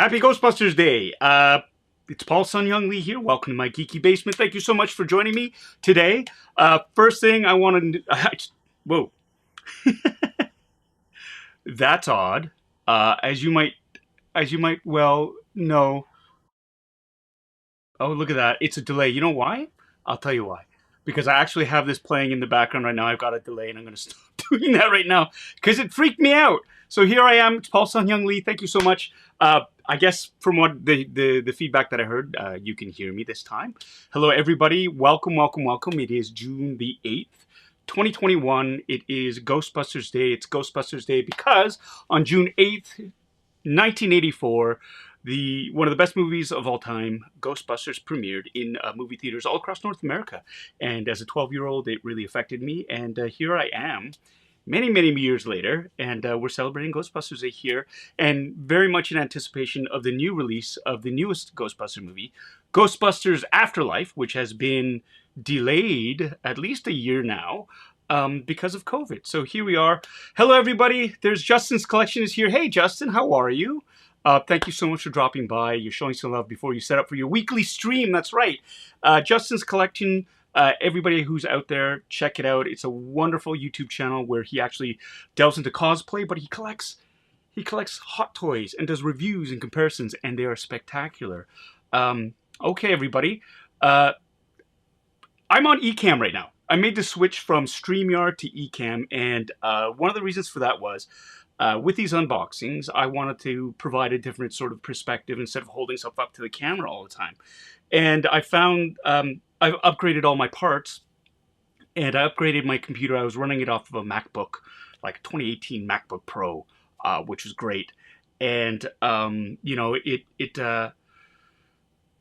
Happy Ghostbusters Day! It's Paul Sun Young Lee here. Welcome to my geeky basement. Thank you so much for joining me today. First thing I want to... whoa. That's odd. As you might well know... Oh, look at that. It's a delay. You know why? I'll tell you why. Because I actually have this playing in the background right now. I've got a delay, and I'm going to stop doing that right now because it freaked me out. So here I am. It's Paul Sun Young Lee. Thank you so much. I guess from what the feedback that I heard, you can hear me this time. Hello, everybody. Welcome, welcome, welcome. It is June the 8th, 2021. It is Ghostbusters Day. It's Ghostbusters Day because on June 8th, 1984, one of the best movies of all time, Ghostbusters, premiered in movie theaters all across North America. And as a 12-year-old, it really affected me. And here I am, many, many years later, and we're celebrating Ghostbusters Day here, and very much in anticipation of the new release of the newest Ghostbuster movie, Ghostbusters Afterlife, which has been delayed at least a year now because of COVID. So here we are. Hello, everybody. There's Justin's Collection is here. Hey, Justin, how are you? Thank you so much for dropping by. You're showing some love before you set up for your weekly stream. That's right. Justin's Collection, everybody who's out there, check it out. It's a wonderful YouTube channel where he actually delves into cosplay, but he collects hot toys and does reviews and comparisons, and they are spectacular. Okay, everybody. I'm on Ecamm right now. I made the switch from StreamYard to Ecamm, and one of the reasons for that was with these unboxings, I wanted to provide a different sort of perspective instead of holding stuff up to the camera all the time. And I found I've upgraded all my parts, and I upgraded my computer. I was running it off of a MacBook, like a 2018 MacBook Pro, which was great. And you know,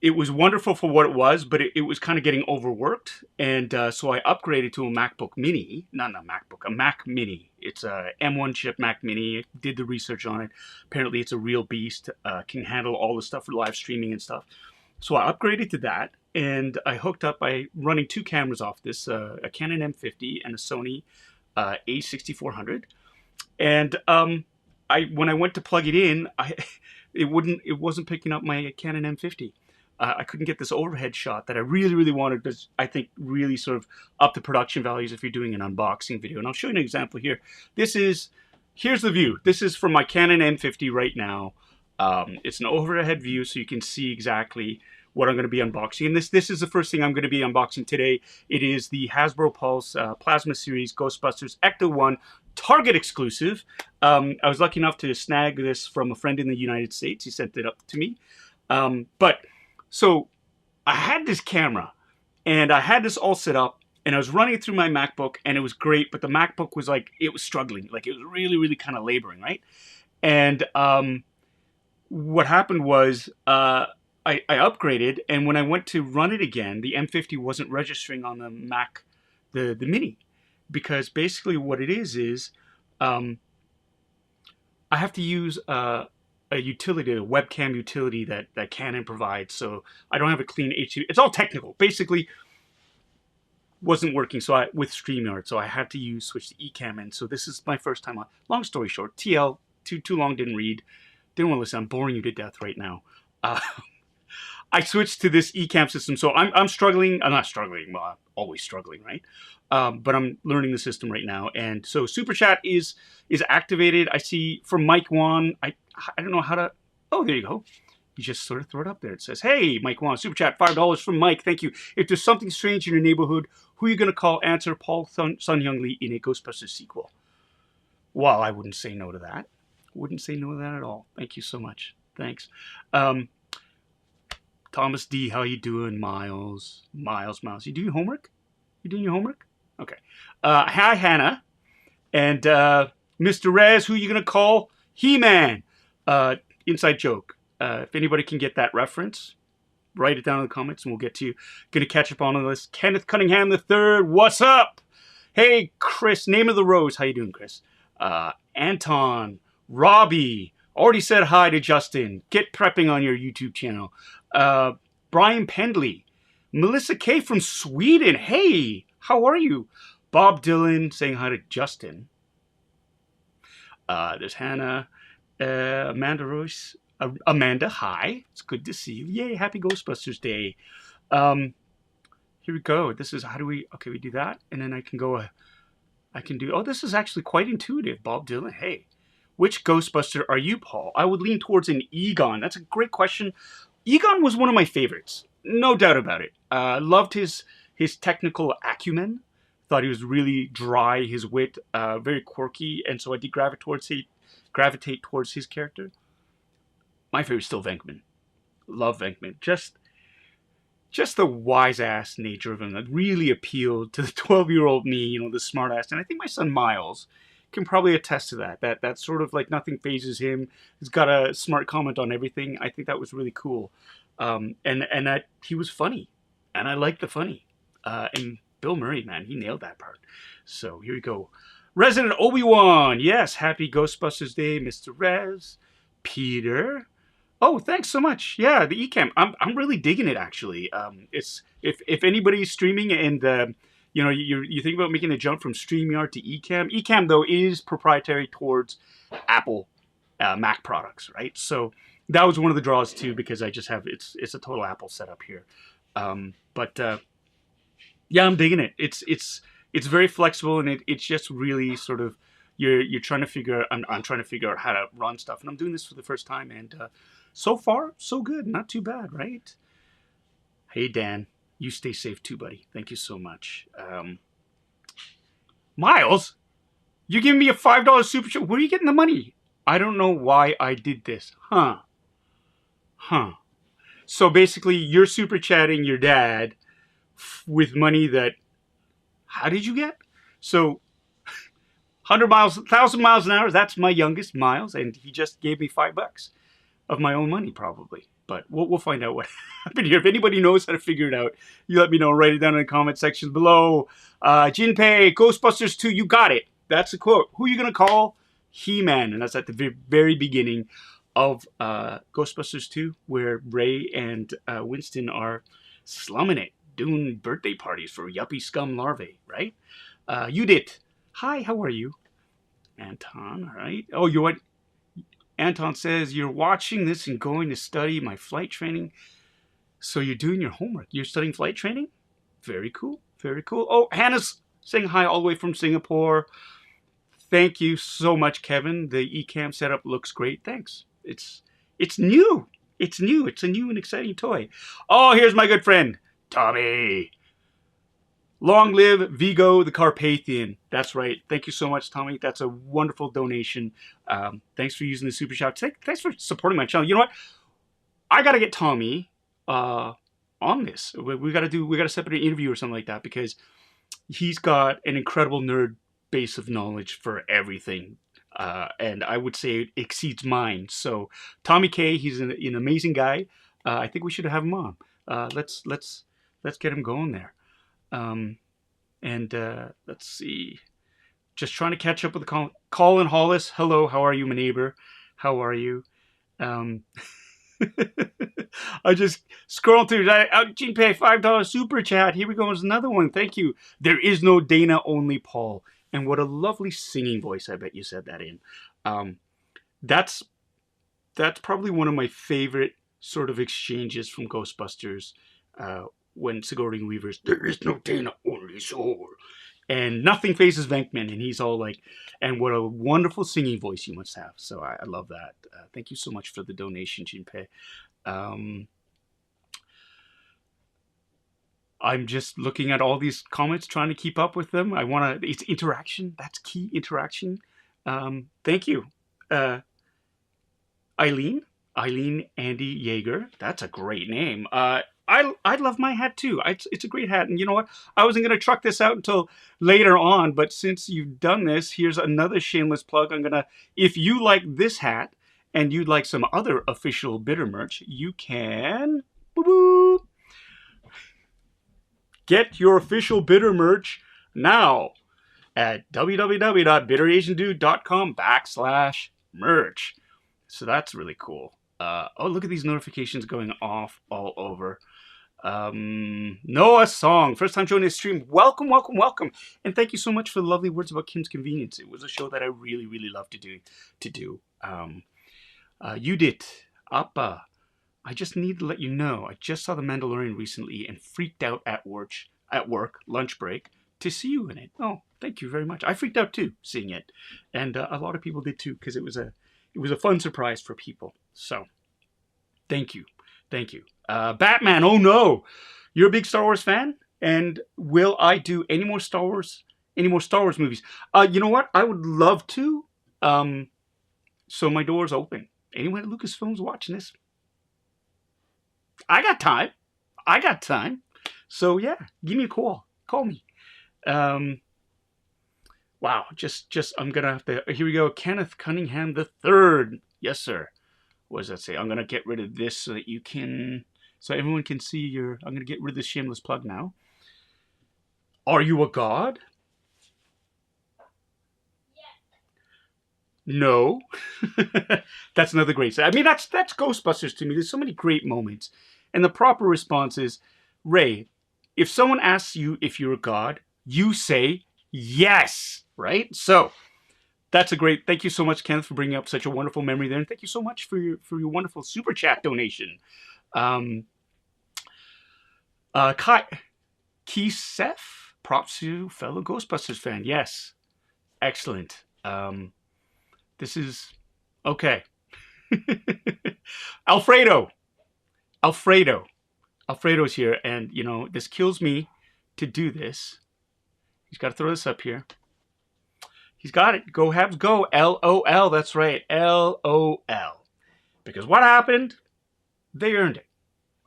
it was wonderful for what it was, but it was kind of getting overworked. And so I upgraded to a MacBook Mini. Not a MacBook, a Mac Mini. It's a M1 chip Mac Mini. Did the research on it. Apparently it's a real beast. Can handle all the stuff for live streaming and stuff. So I upgraded to that. And I hooked up by running two cameras off this. A Canon M50 and a Sony A6400. And when I went to plug it in, it wasn't picking up my Canon M50. I couldn't get this overhead shot that I really, really wanted to, I think, really sort of up the production values if you're doing an unboxing video. And I'll show you an example here. Here's the view. This is from my Canon M50 right now. It's an overhead view, so you can see exactly what I'm going to be unboxing. And this is the first thing I'm going to be unboxing today. It is the Hasbro Pulse Plasma Series Ghostbusters Ecto-1 Target exclusive. I was lucky enough to snag this from a friend in the United States. He sent it up to me. So I had this camera, and I had this all set up, and I was running it through my MacBook, and it was great, but the MacBook was like, it was struggling. Like, it was really, really kind of laboring, right? And what happened was I upgraded, and when I went to run it again, the M50 wasn't registering on the Mac, the Mini, because basically what it is I have to use a utility, a webcam utility that Canon provides, so I don't have a clean HD. It's all technical. Basically, wasn't working with StreamYard, so I had to switch to Ecamm, and so this is my first time on. Long story short, TL, too long, didn't read, didn't want to listen. I'm boring you to death right now. I switched to this Ecamm system, so I'm struggling. I'm not struggling. Well, I'm always struggling, right? But I'm learning the system right now, and so Super Chat is activated. I see from Mike Wan. I don't know how to... Oh, there you go. You just sort of throw it up there. It says, hey, Mike Wan, Super Chat, $5 from Mike. Thank you. If there's something strange in your neighborhood, who are you going to call? Answer Paul Sun Young Lee in a Ghostbusters sequel. Well, I wouldn't say no to that. Wouldn't say no to that at all. Thank you so much. Thanks. Thomas D, how you doing? Miles. You do your homework? You doing your homework? Okay. Hi, Hannah. And Mr. Rez, who are you going to call? He-Man. Inside joke. If anybody can get that reference, write it down in the comments and we'll get to you. Gonna catch up on this. Kenneth Cunningham III, what's up? Hey, Chris, Name of the Rose. How you doing, Chris? Anton, Robbie, already said hi to Justin. Get prepping on your YouTube channel. Brian Pendley, Melissa K from Sweden. Hey, how are you? Bob Dylan saying hi to Justin. There's Hannah. Amanda Royce, Amanda, hi. It's good to see you. Yay, happy Ghostbusters Day. Um, Here we go. This is, how do we, okay, we do that. And then I can go, I can do, oh, this is actually quite intuitive, Bob Dylan. Hey, which Ghostbuster are you, Paul? I would lean towards an Egon. That's a great question. Egon was one of my favorites. No doubt about it. Loved his technical acumen. Thought he was really dry, his wit, very quirky. And so I did gravitate towards his character. My favorite is still Venkman. Love Venkman. Just the wise-ass nature of him that really appealed to the 12-year-old me, you know, the smart-ass. And I think my son Miles can probably attest to that. That sort of like nothing phases him. He's got a smart comment on everything. I think that was really cool. And that he was funny. And I liked the funny. And Bill Murray, man, he nailed that part. So here we go. Resident Obi-Wan. Yes, happy Ghostbusters Day, Mr. Rez. Peter. Oh, thanks so much. Yeah, the Ecamm. I'm really digging it actually. It's if anybody's streaming and you know you think about making a jump from StreamYard to Ecamm. Ecamm though is proprietary towards Apple Mac products, right? So that was one of the draws too, because I just have it's a total Apple setup here. Yeah, I'm digging it. It's very flexible, and it's just really sort of you're trying to figure. I'm trying to figure out how to run stuff, and I'm doing this for the first time, and so far so good. Not too bad, right? Hey Dan, you stay safe too, buddy. Thank you so much. Miles, you giving me a $5 super chat? Where are you getting the money? I don't know why I did this. Huh. So basically, you're super chatting your dad with money that, how did you get? So 100 miles, 1,000 miles an hour, that's my youngest, Miles, and he just gave me $5 of my own money, probably. But we'll find out what happened here. If anybody knows how to figure it out, you let me know. Write it down in the comment section below. Jinpei, Ghostbusters 2, you got it. That's the quote. Who are you going to call? He-Man. And that's at the very beginning of Ghostbusters 2, where Ray and Winston are slumming it, doing birthday parties for yuppie scum larvae, right? Judith, hi, how are you? Anton, all right. Oh, you what? Anton says, you're watching this and going to study my flight training. So you're doing your homework. You're studying flight training? Very cool. Very cool. Oh, Hannah's saying hi all the way from Singapore. Thank you so much, Kevin. The Ecamm setup looks great. Thanks. It's new. It's new. It's a new and exciting toy. Oh, here's my good friend, Tommy. Long live Vigo the Carpathian. That's right. Thank you so much, Tommy. That's a wonderful donation. Thanks for using the super chat. Thanks for supporting my channel. You know what? I got to get Tommy on this. We got to set up an interview or something like that, because he's got an incredible nerd base of knowledge for everything. And I would say it exceeds mine. So Tommy K, he's an amazing guy. I think we should have him on. Let's get him going there. Let's see. Just trying to catch up with the Colin Hollis. Hello, how are you, my neighbor? How are you? I just scrolled through. Jinpei, $5 super chat. Here we go. There's another one. Thank you. There is no Dana, only Paul. And what a lovely singing voice. I bet you said that in. That's probably one of my favorite sort of exchanges from Ghostbusters. When Sigourney Weaver's, there is no Dana, only Soul. And nothing phases Venkman. And he's all like, and what a wonderful singing voice you must have. So I love that. Thank you so much for the donation, Jinpei. I'm just looking at all these comments, trying to keep up with them. It's interaction. That's key, interaction. Thank you. Eileen Andy Yeager. That's a great name. I love my hat too. It's a great hat. And you know what? I wasn't going to truck this out until later on, but since you've done this, here's another shameless plug. If you like this hat and you'd like some other official Bitter merch, you can get your official Bitter merch now at www.bitterasiandude.com/merch. So that's really cool. Oh, look at these notifications going off all over. Noah Song, first time joining the stream. Welcome. And thank you so much for the lovely words about Kim's Convenience. It was a show that I really, really love to do. You did. Appa, I just need to let you know, I just saw The Mandalorian recently and freaked out at work, lunch break, to see you in it. Oh, thank you very much. I freaked out too, seeing it. And a lot of people did too, because it was a fun surprise for people. So, thank you. Thank you. Batman, oh no! You're a big Star Wars fan? And will I do any more Star Wars movies? You know what? I would love to. So my door's open. Anyone at Lucasfilm's watching this? I got time. I got time. So yeah, give me a call. Call me. Wow. Just I'm gonna have to. Here we go. Kenneth Cunningham the Third. Yes, sir. What does that say? I'm gonna get rid of this so that you can, so everyone can see your. I'm gonna get rid of this shameless plug now. Are you a god? No. That's another great. I mean, that's Ghostbusters to me. There's so many great moments, and the proper response is, Ray. If someone asks you if you're a god, you say yes, right? So that's a great. Thank you so much, Kenneth, for bringing up such a wonderful memory there, and thank you so much for your wonderful super chat donation. Kai Keesef, props to fellow Ghostbusters fan. Yes, excellent. This is okay. Alfredo's here, and you know this kills me to do this. He's got to throw this up here. He's got it. Go Habs, go! LOL. That's right, LOL. Because what happened? They earned it.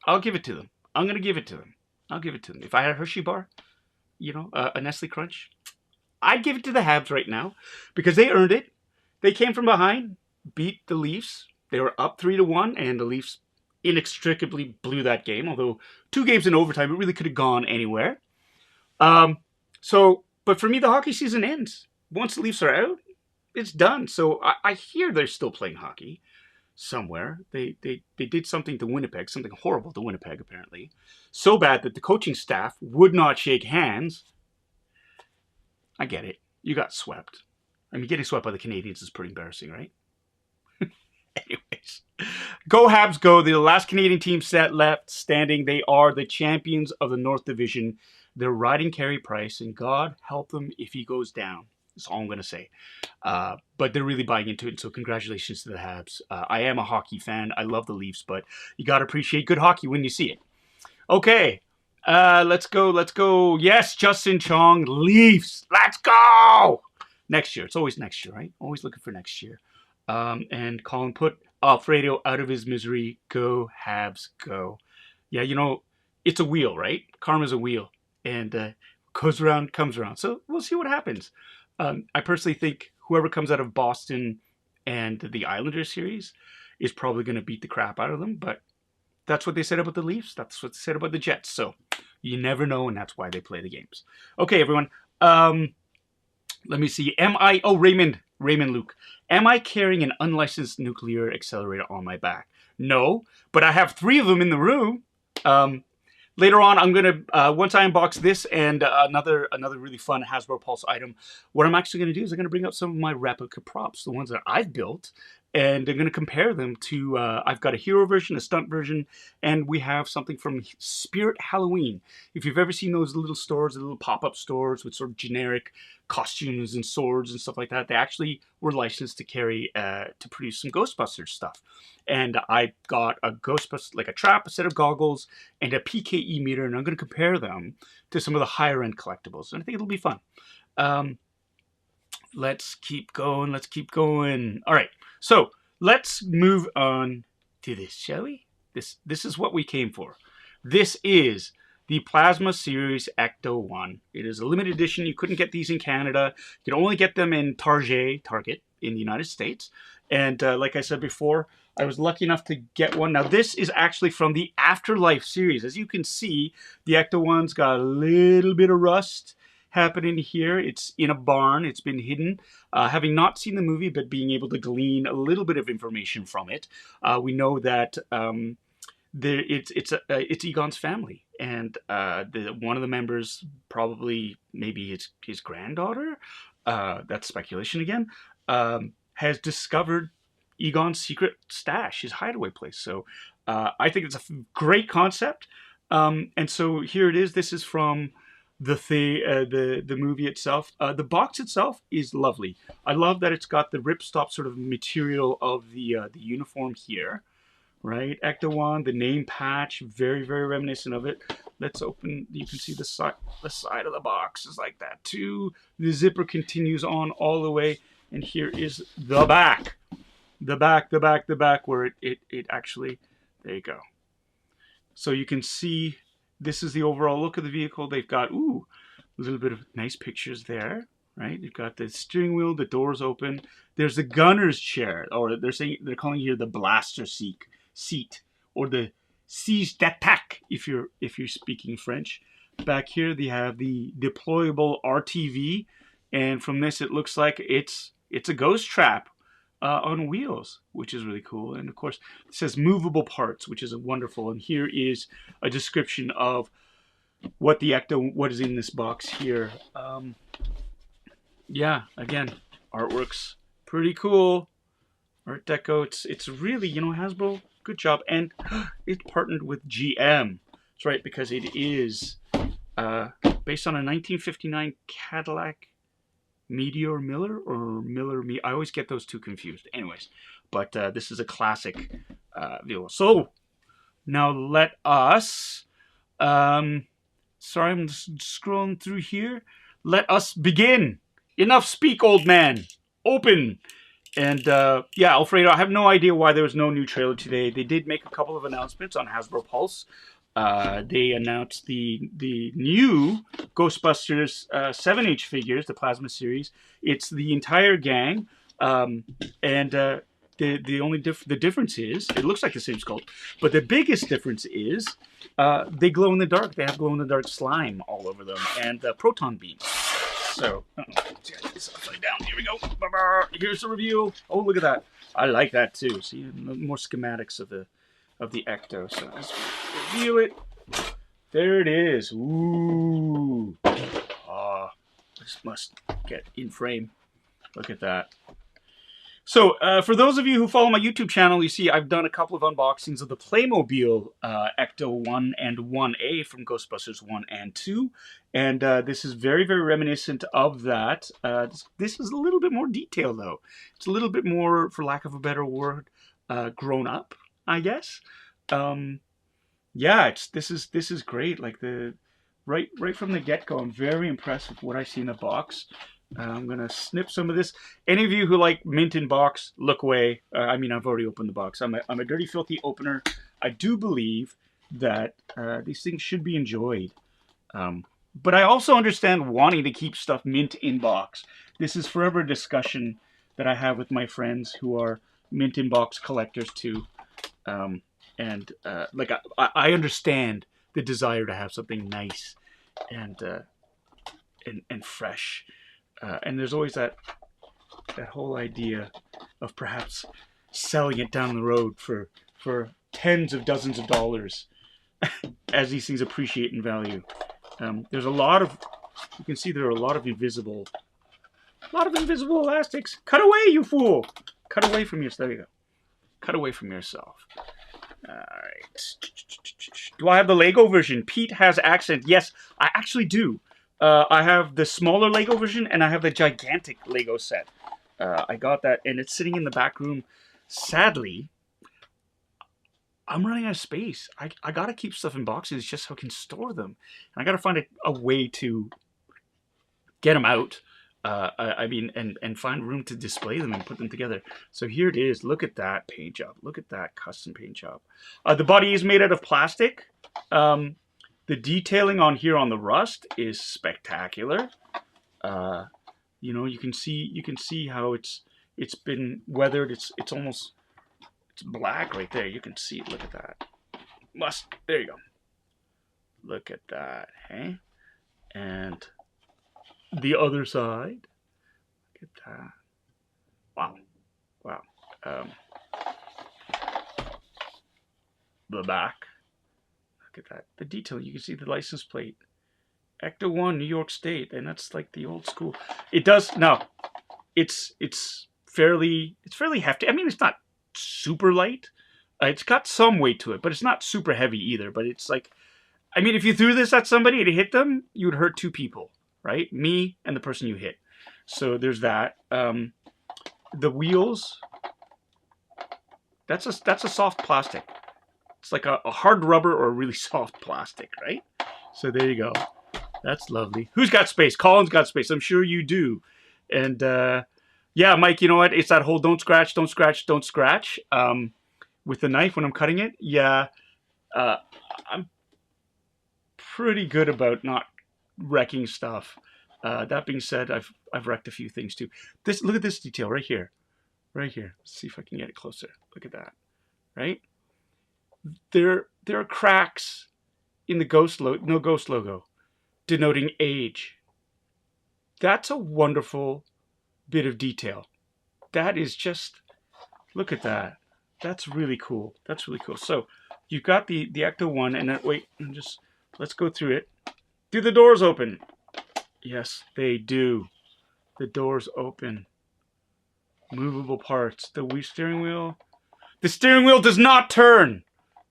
I'll give it to them. I'm gonna give it to them. I'll give it to them. If I had a Hershey bar, you know, a Nestle Crunch, I'd give it to the Habs right now because they earned it. They came from behind, beat the Leafs. They were up 3-1, and the Leafs inextricably blew that game. Although 2 games in overtime, it really could have gone anywhere. But for me, the hockey season ends once the Leafs are out. It's done. So I hear they're still playing hockey somewhere. They did something to Winnipeg, something horrible to Winnipeg apparently, so bad that the coaching staff would not shake hands. I get it. You got swept. I mean, getting swept by the Canadiens is pretty embarrassing, right? Anyways, go Habs, go! They're the last Canadian team set left standing. They are the champions of the North Division. They're riding Carey Price, and God help them if he goes down. That's all I'm going to say. But they're really buying into it, so congratulations to the Habs. I am a hockey fan. I love the Leafs, but you got to appreciate good hockey when you see it. Okay, let's go. Yes, Justin Chong, Leafs. Let's go! Next year. It's always next year, right? Always looking for next year. And Colin put Alfredo out of his misery. Go Habs, go. Yeah, you know, it's a wheel, right? Karma's a wheel. And goes around, comes around. So we'll see what happens. I personally think whoever comes out of Boston and the Islanders series is probably going to beat the crap out of them. But that's what they said about the Leafs. That's what they said about the Jets. So you never know, and that's why they play the games. Okay, everyone. Let me see. Raymond Luke. Am I carrying an unlicensed nuclear accelerator on my back? No, but I have 3 of them in the room. Later on, I'm going to, once I unbox this and another really fun Hasbro Pulse item, what I'm actually going to do is I'm going to bring up some of my replica props, the ones that I've built, and I'm going to compare them to, I've got a hero version, a stunt version, and we have something from Spirit Halloween. If you've ever seen those little stores, the little pop-up stores with sort of generic costumes and swords and stuff like that, they actually were licensed to carry, to produce some Ghostbusters stuff. And I got a Ghostbusters, like a trap, a set of goggles, and a PKE meter, and I'm going to compare them to some of the higher-end collectibles, and I think it'll be fun. Let's keep going. All right, so let's move on to this, shall we? This is what we came for. This is the Plasma Series Ecto-1. It is a limited edition. You couldn't get these in Canada. You can only get them in Target, in the United States. And like I said before, I was lucky enough to get one. Now, this is actually from the Afterlife series. As you can see, the Ecto-1's got a little bit of rust happening here. It's in a barn. It's been hidden. Having not seen the movie, but being able to glean a little bit of information from it, we know that it's Egon's family, and one of the members, probably maybe his granddaughter, that's speculation again, has discovered Egon's secret stash, his hideaway place. So I think it's a great concept. And so here it is. This is from the movie itself. The box itself is lovely. I love that it's got the ripstop sort of material of the uniform here, right? Ecto-1, the name patch, very very reminiscent of it. Let's open. You can see the side of the box is like that too. The zipper continues on all the way, and here is the back. The back, where it actually, there you go. So you can see this is the overall look of the vehicle. They've got, ooh, a little bit of nice pictures there, right? You've got the steering wheel, the doors open. There's the gunner's chair, or they're calling here the blaster seat, or the siege d'attaque if you're speaking French. Back here they have the deployable RTV, and from this it looks like it's a ghost trap on wheels, which is really cool. And of course, it says movable parts, which is wonderful. And here is a description of what is in this box here. Yeah, again, artwork's pretty cool. Art Deco. It's really, Hasbro, good job. And it's partnered with GM. That's right, because it is based on a 1959 Cadillac Meteor Miller or Miller Me. I always get those two confused. Anyways, but this is a classic vehicle. So now let us. Sorry, I'm scrolling through here. Let us begin. Enough speak, old man. Open. And yeah, Alfredo, I have no idea why there was no new trailer today. They did make a couple of announcements on Hasbro Pulse. They announced the new Ghostbusters 7-inch figures, the Plasma Series. It's the entire gang, and the difference is it looks like the same sculpt, but the biggest difference is they glow in the dark. They have glow in the dark slime all over them and proton beams. So let's get this upside down. Here we go. Here's the review. Oh, look at that! I like that too. See, more schematics of the Ecto. So let's review it. There it is. Ooh. This must get in frame. Look at that. So for those of you who follow my YouTube channel, you see I've done a couple of unboxings of the Playmobil Ecto-1 and 1A from Ghostbusters 1 and 2. And this is very, very reminiscent of that. This is a little bit more detailed, though. It's a little bit more, for lack of a better word, grown up, I guess. Yeah, this is great. Like right from the get-go, I'm very impressed with what I see in the box. I'm gonna snip some of this. Any of you who like mint in box, look away. I mean, I've already opened the box. I'm a dirty, filthy opener. I do believe that these things should be enjoyed. But I also understand wanting to keep stuff mint in box. This is forever a discussion that I have with my friends who are mint in box collectors too. Like I understand the desire to have something nice and fresh. And there's always that whole idea of perhaps selling it down the road for tens of dozens of dollars as these things appreciate in value. There's a lot of, you can see there are a lot of invisible elastics. Cut away, you fool! Cut away from yourself. There you go. Cut away from yourself. All right. Do I have the Lego version? Pete has accent. Yes, I actually do. I have the smaller Lego version, and I have the gigantic Lego set. I got that, and it's sitting in the back room. Sadly, I'm running out of space. I got to keep stuff in boxes just so I can store them. And I got to find a way to get them out. I mean, and find room to display them and put them together. So here it is. Look at that paint job. Look at that custom paint job. The body is made out of plastic. The detailing on here on the rust is spectacular. You know, you can see how it's been weathered. It's black right there. You can see it. Look at that. There you go. Look at that, hey? And the other side. Look at that. Wow. Wow. The back. Look at that. The detail. You can see the license plate. Ecto-1, New York State. And that's like the old school. It does. Now, it's fairly hefty. I mean, it's not super light. It's got some weight to it, but it's not super heavy either. But it's like, I mean, if you threw this at somebody and it hit them, you would hurt two people, right? Me and the person you hit. So there's that. The wheels. That's a soft plastic. It's like a hard rubber or a really soft plastic, right? So there you go. That's lovely. Who's got space? Colin's got space. I'm sure you do. And yeah, Mike, you know what? It's that whole don't scratch, don't scratch, don't scratch. With the knife when I'm cutting it, yeah, I'm pretty good about not wrecking stuff. That being said, I've wrecked a few things too. Look at this detail right here. Right here. Let's see if I can get it closer. Look at that. Right? There are cracks in the Ghost logo, denoting age. That's a wonderful bit of detail. That is just, look at that. That's really cool. That's really cool. So you've got the Ecto-1, and wait, let's go through it. Do the doors open? Yes, they do. The doors open. Movable parts. The steering wheel. The steering wheel does not turn.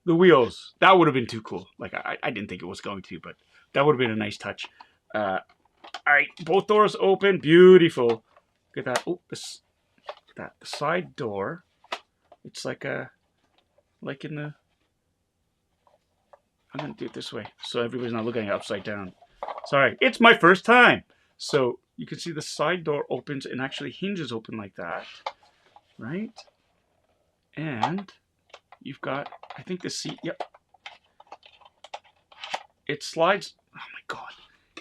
The wheels. That would have been too cool. Like, I didn't think it was going to, but that would have been a nice touch. All right, both doors open. Beautiful. Look at that. Oh, the side door. It's like in the. I'm gonna do it this way so everybody's not looking upside down. Sorry, it's my first time. So you can see the side door opens and actually hinges open like that, right? And you've got, I think the seat, yep. It slides, oh my God.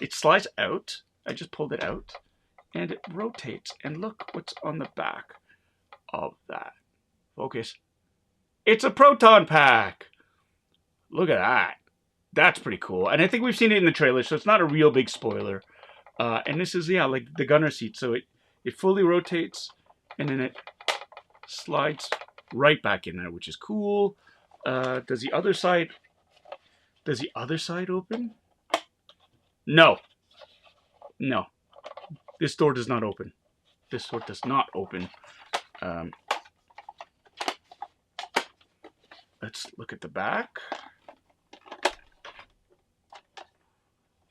It slides out. I just pulled it out and it rotates. And look what's on the back of that. Focus. It's a Proton pack. Look at that. That's pretty cool. And I think we've seen it in the trailer, so it's not a real big spoiler. And this is, yeah, like the gunner seat. So it fully rotates and then it slides right back in there, which is cool. Does the other side open? No. No. This door does not open. This door does not open. Let's look at the back.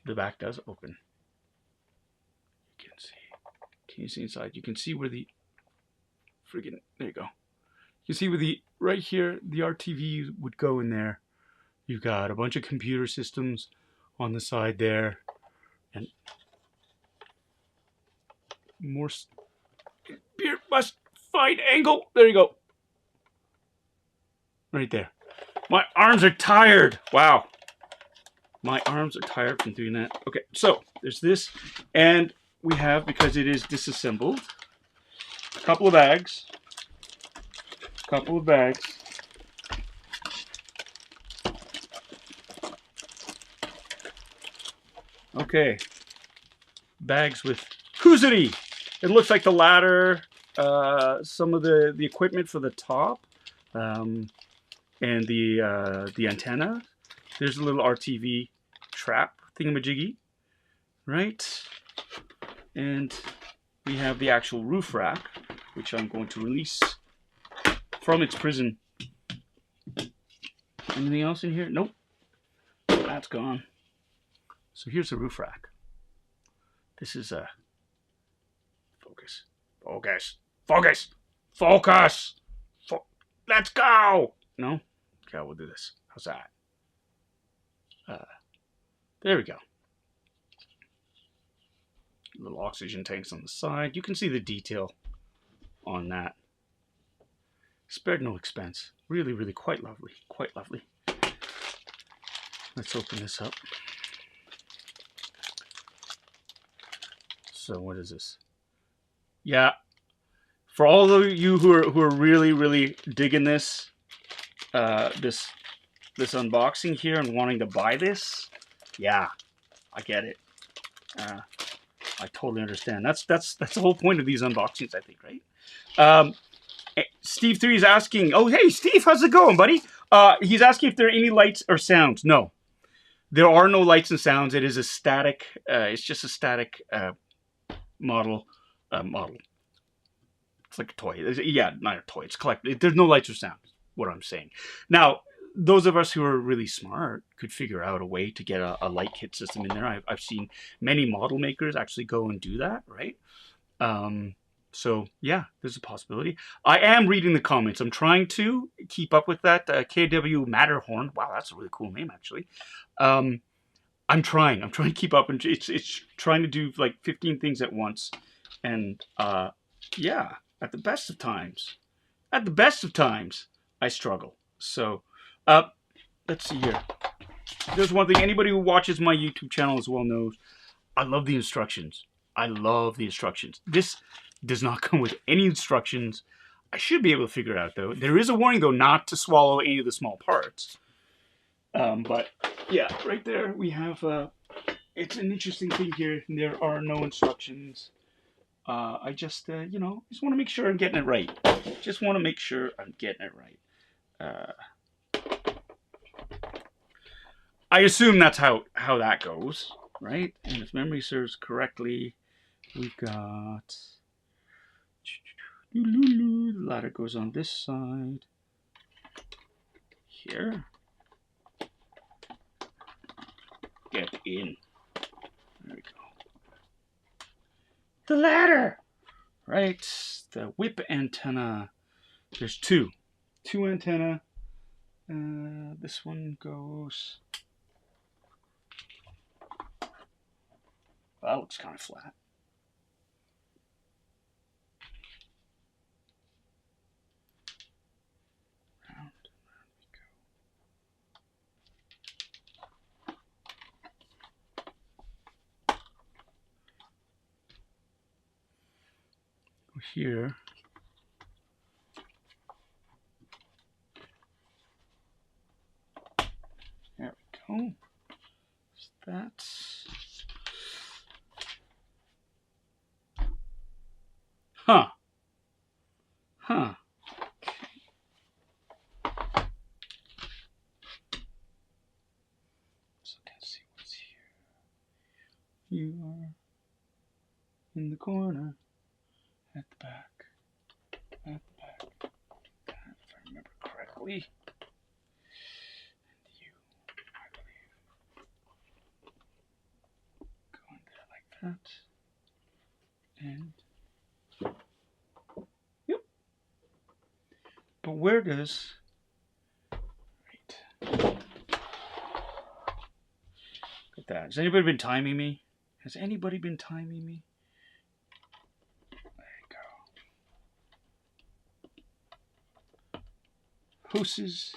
The back does open. You can see. Can you see inside? You can see where the friggin', there you go. You can see where right here, the RTV would go in there. You've got a bunch of computer systems on the side there. And more beer must find angle. There you go. Right there. My arms are tired. Wow. My arms are tired from doing that. Okay, so there's this. And we have, because it is disassembled, a couple of bags. Okay. Bags with koozie. It looks like the ladder, some of the equipment for the top, and the antenna. There's a little RTV trap thingamajiggy, right? And we have the actual roof rack, which I'm going to release from its prison. Anything else in here? Nope. That's gone. So here's the roof rack. This is a focus. Let's go. No? Okay, we'll do this. How's that? There we go. Little oxygen tanks on the side. You can see the detail on that. Spared no expense. Really, really quite lovely. Quite lovely. Let's open this up. So what is this? Yeah. For all of you who are really, really digging this, this unboxing here and wanting to buy this, yeah, I get it. I totally understand. That's the whole point of these unboxings, I think, right? Steve 3 is asking, oh, hey, Steve, how's it going, buddy? He's asking if there are any lights or sounds. No, there are no lights and sounds. It is a static, it's just a static model It's like a toy. Yeah, not a toy. It's collect. There's no lights or sounds. What I'm saying. Now, those of us who are really smart could figure out a way to get a light kit system in there. I've seen many model makers actually go and do that, right? So yeah, there's a possibility. I am reading the comments. I'm trying to keep up with that. KW Matterhorn. Wow, that's a really cool name, actually. I'm trying. I'm trying to keep up, and it's trying to do like 15 things at once, and yeah, at the best of times, I struggle. So, let's see here. There's one thing. Anybody who watches my YouTube channel as well knows I love the instructions. I love the instructions. This does not come with any instructions. I should be able to figure it out though. There is a warning though not to swallow any of the small parts. But yeah, right there we have, it's an interesting thing here. There are no instructions. I just, you know, just want to make sure I'm getting it right. Just want to make sure I'm getting it right. I assume that's how that goes, right? And if memory serves correctly, we've got... The ladder goes on this side. Here. Get in. There we go. The ladder! Right. The whip antenna. There's two. Two antenna. This one goes... Well, that looks kind of flat. Round we go. Here. There we go. So that's... Huh. Huh. So let's see what's here. You are in the corner. At the back. At the back. If I remember correctly. And you, I believe. Go in there like that. And yep. But where does... Right. Look at that. Has anybody been timing me? Has anybody been timing me? There you go. Hoses.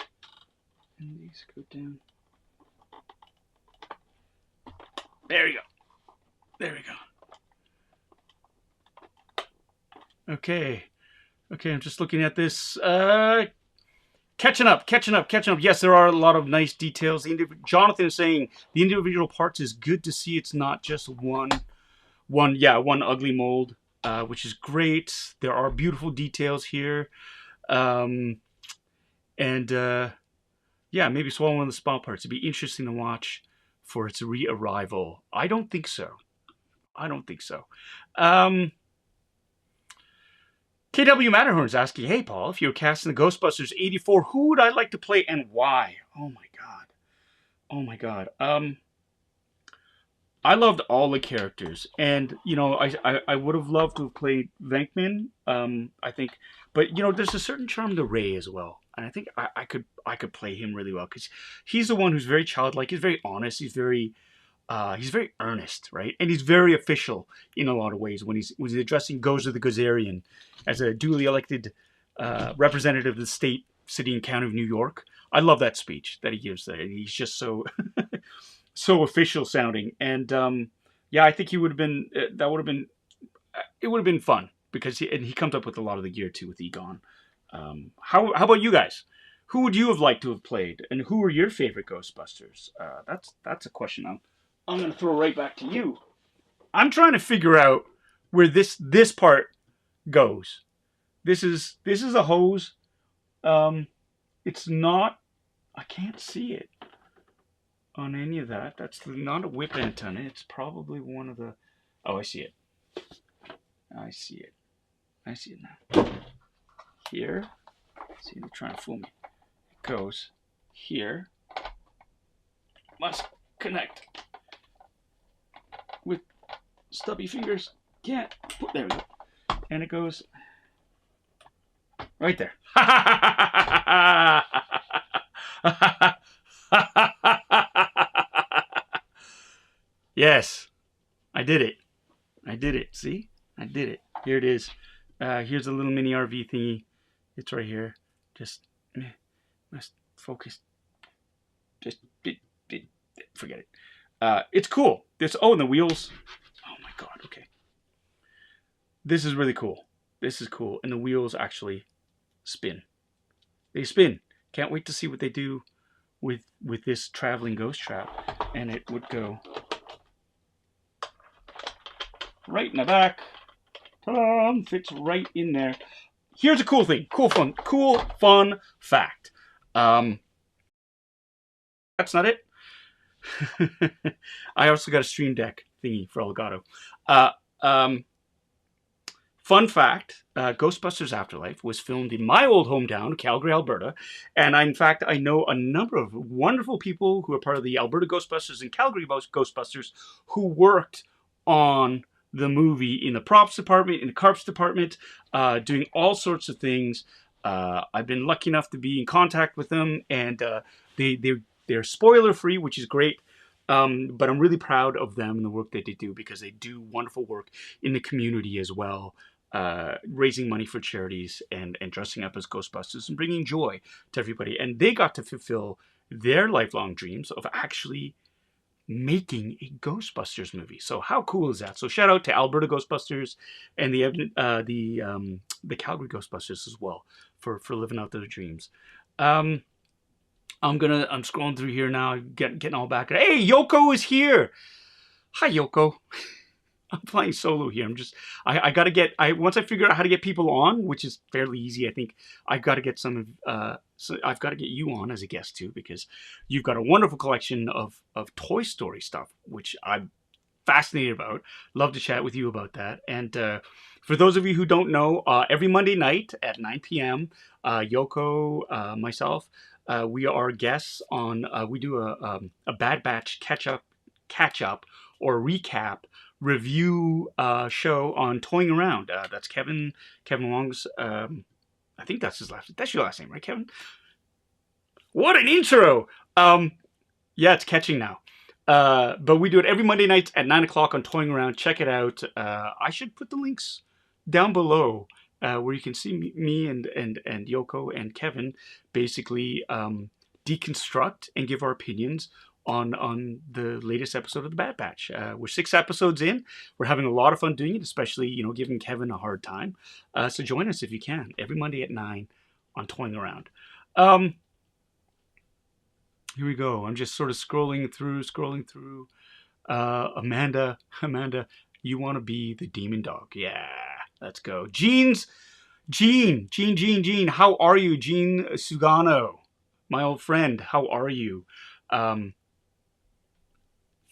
And these go down. There you go. There we go. Okay. Okay, I'm just looking at this. Catching up. Yes, there are a lot of nice details. Jonathan is saying the individual parts is good to see. It's not just one ugly mold, which is great. There are beautiful details here. Yeah, maybe swallow one of the small parts. It'd be interesting to watch for its re-arrival. I don't think so. KW Matterhorn's asking, hey, Paul, if you were casting the Ghostbusters 84, who would I like to play and why? Oh, my God. I loved all the characters. And, you know, I would have loved to have played Venkman, I think. But, you know, there's a certain charm to Ray as well. And I think I could play him really well. Because he's the one who's very childlike. He's very honest. He's very earnest, right? And he's very official in a lot of ways when he's addressing Gozer the Gozerian as a duly elected representative of the state, city, and county of New York. I love that speech that he gives there. He's just so so official sounding. And yeah, I think he would have been. It would have been fun because he comes up with a lot of the gear too with Egon. How about you guys? Who would you have liked to have played, and who are your favorite Ghostbusters? That's a question I'm going to throw right back to you. I'm trying to figure out where this part goes. This is a hose. It's not... I can't see it on any of that. That's not a whip antenna. It's probably one of the... Oh, I see it. I see it now. Here. See, they're trying to fool me. It goes here. Must connect with stubby fingers. Can't. There we go. And it goes right there. Yes, I did it. I did it. See? I did it. Here it is. Here's a little mini RV thingy. It's right here. Just must focus. Just forget it. It's cool. And the wheels. Oh my god. Okay. This is really cool. This is cool. And the wheels actually spin. They spin. Can't wait to see what they do with this traveling ghost trap. And it would go right in the back. Ta-da! Fits right in there. Here's a cool thing. Cool fun fact. That's not it. I also got a Stream Deck thingy for Elgato. Fun fact, Ghostbusters Afterlife was filmed in my old hometown, Calgary, Alberta. And in fact, I know a number of wonderful people who are part of the Alberta Ghostbusters and Calgary Ghostbusters who worked on the movie in the props department, in the carps department, doing all sorts of things. I've been lucky enough to be in contact with them, and they're spoiler free, which is great. But I'm really proud of them and the work that they do, because they do wonderful work in the community as well, raising money for charities and dressing up as Ghostbusters and bringing joy to everybody. And they got to fulfill their lifelong dreams of actually making a Ghostbusters movie. So how cool is that? So shout out to Alberta Ghostbusters and the Calgary Ghostbusters as well for living out their dreams. I'm scrolling through here now, getting all back. Hey, Yoko is here. Hi, Yoko. I'm playing solo here. I gotta get, once I figure out how to get people on, which is fairly easy, I think I've got to get so I've got to get you on as a guest too, because you've got a wonderful collection of Toy Story stuff, which I'm fascinated about. Love to chat with you about that. And for those of you who don't know, every Monday night at 9 p.m., Yoko, myself, we are guests on, we do a Bad Batch catch up or recap review show on Toying Around. That's Kevin Long's, I think that's his last, that's your last name, right, Kevin? What an intro! Yeah, it's catching now. But we do it every Monday night at 9 o'clock on Toying Around. Check it out. I should put the links down below where you can see me and Yoko and Kevin basically deconstruct and give our opinions on the latest episode of the Bad Batch. We're 6 episodes in. We're having a lot of fun doing it, especially, giving Kevin a hard time. So join us if you can, every Monday at 9 on Toying Around. Here we go. I'm just sort of scrolling through. Amanda, you want to be the demon dog? Yeah, let's go. Gene, how are you? Gene Sugano, my old friend, how are you?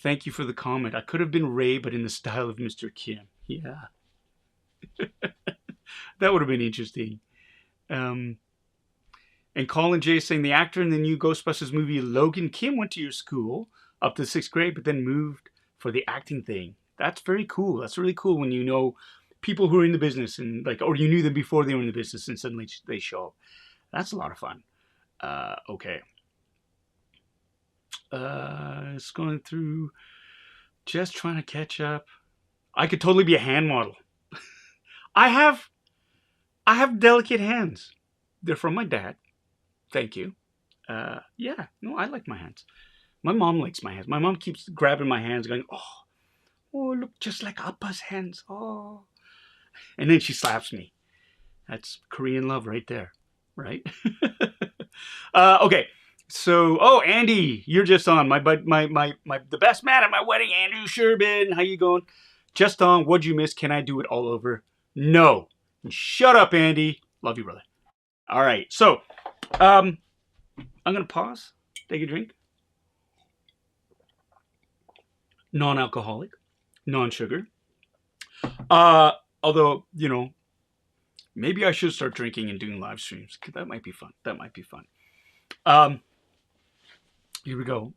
Thank you for the comment. I could have been Ray, but in the style of Mr. Kim. Yeah. That would have been interesting. And Colin J saying the actor in the new Ghostbusters movie, Logan Kim, went to your school up to 6th grade, but then moved for the acting thing. That's very cool. That's really cool when you know people who are in the business and or you knew them before they were in the business and suddenly they show up. That's a lot of fun. Okay. Scrolling through, just trying to catch up. I could totally be a hand model. I have delicate hands. They're from my dad. Thank you. Yeah, no, I like my hands. My mom likes my hands. My mom keeps grabbing my hands going, oh, look, just like Appa's hands. Oh. And then she slaps me. That's Korean love right there, right? Okay. So, Andy, you're just on. The best man at my wedding, Andrew Sherbin. How you going? Just on. What'd you miss? Can I do it all over? No. Shut up, Andy. Love you, brother. All right. So, I'm going to pause. Take a drink. Non-alcoholic. Non-sugar. Although, Maybe I should start drinking and doing live streams. That might be fun. That might be fun. Um, Here we go.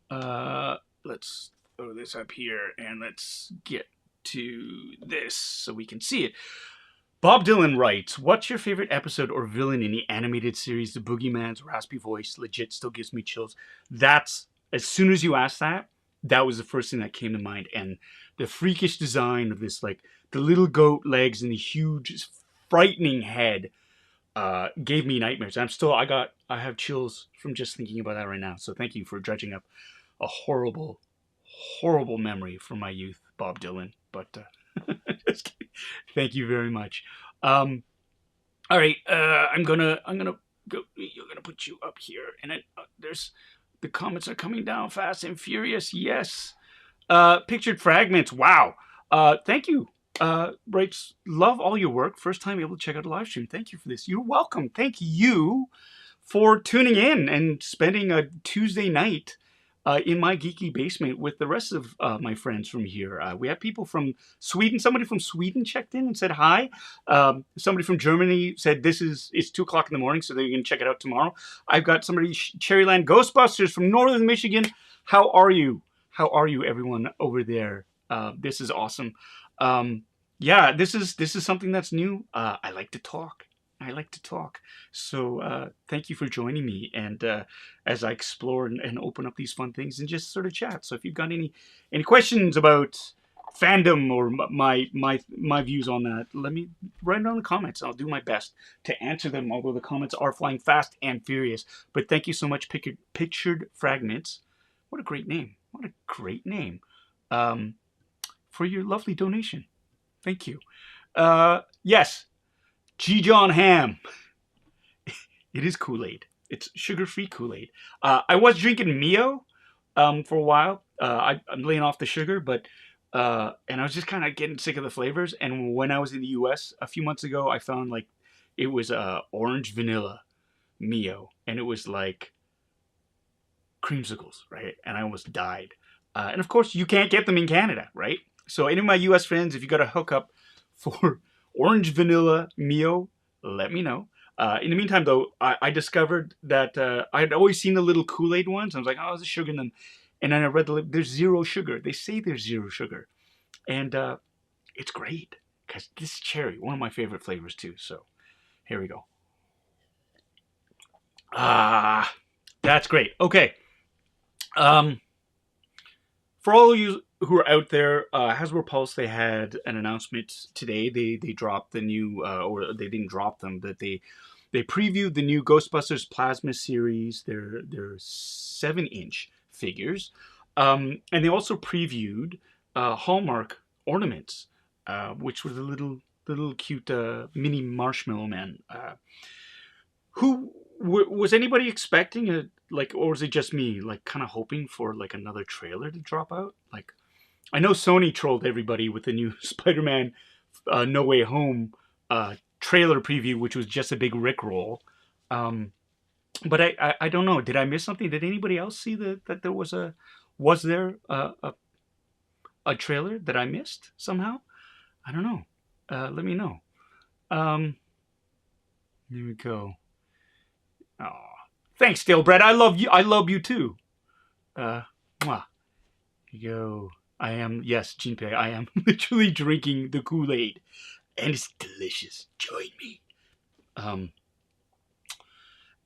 Let's throw this up here and let's get to this so we can see it. Bob Dylan writes, what's your favorite episode or villain in the animated series? The Boogeyman's raspy voice legit still gives me chills. That's, as soon as you asked that, that was the first thing that came to mind. And the freakish design of this, like the little goat legs and the huge, frightening head gave me nightmares. I have chills from just thinking about that right now. So thank you for dredging up a horrible, horrible memory from my youth, Bob Dylan. But just kidding. Thank you very much. All right, I'm gonna go. You're gonna put you up here, and there's the comments are coming down fast and furious. Yes, pictured fragments. Wow. Thank you. Writes, love all your work. First time able to check out a live stream. Thank you for this. You're welcome. Thank you for tuning in and spending a Tuesday night in my geeky basement with the rest of my friends from here. We have people from Sweden. Somebody from Sweden checked in and said hi. Somebody from Germany said it's 2 o'clock in the morning, so they're going to check it out tomorrow. I've got somebody, Cherryland Ghostbusters from Northern Michigan. How are you? How are you, everyone over there? This is awesome. Yeah, this is something that's new. I like to talk. I like to talk. So thank you for joining me. And as I explore and open up these fun things and just sort of chat. So if you've got any questions about fandom or my views on that, let me write down in the comments. I'll do my best to answer them, although the comments are flying fast and furious. But thank you so much, Pictured Fragments. What a great name. What a great name. For your lovely donation. Thank you. Yes. G. John Ham. It is Kool-Aid. It's sugar-free Kool-Aid. I was drinking Mio for a while. I'm laying off the sugar, but and I was just kind of getting sick of the flavors. And when I was in the U.S. a few months ago, I found like it was orange vanilla Mio, and it was like creamsicles, right? And I almost died. And of course, you can't get them in Canada, right? So any of my U.S. friends, if you got a hookup for orange vanilla Mio, let me know. In the meantime, though, I discovered that I had always seen the little Kool-Aid ones. I was like, oh, there's sugar in them. And then I read there's zero sugar. They say there's zero sugar. And it's great. Because this is cherry, one of my favorite flavors, too. So here we go. That's great. Okay. For all of you who are out there, Hasbro Pulse, they had an announcement today. They dropped the new, or they didn't drop them, but they previewed the new Ghostbusters Plasma Series. They're 7-inch figures, and they also previewed Hallmark ornaments, which were the little cute mini marshmallow man. Who was anybody expecting or was it just me, like, kind of hoping for like another trailer to drop out? Like, I know Sony trolled everybody with the new Spider-Man No Way Home trailer preview, which was just a big rickroll. But I don't know. Did I miss something? Did anybody else see that there was there a trailer that I missed somehow? I don't know. Let me know. Here we go. Oh, thanks, Steelbread. I love you. I love you too. Mwah. Here you go. I am, yes, Jinpei, I am literally drinking the Kool-Aid. And it's delicious. Join me.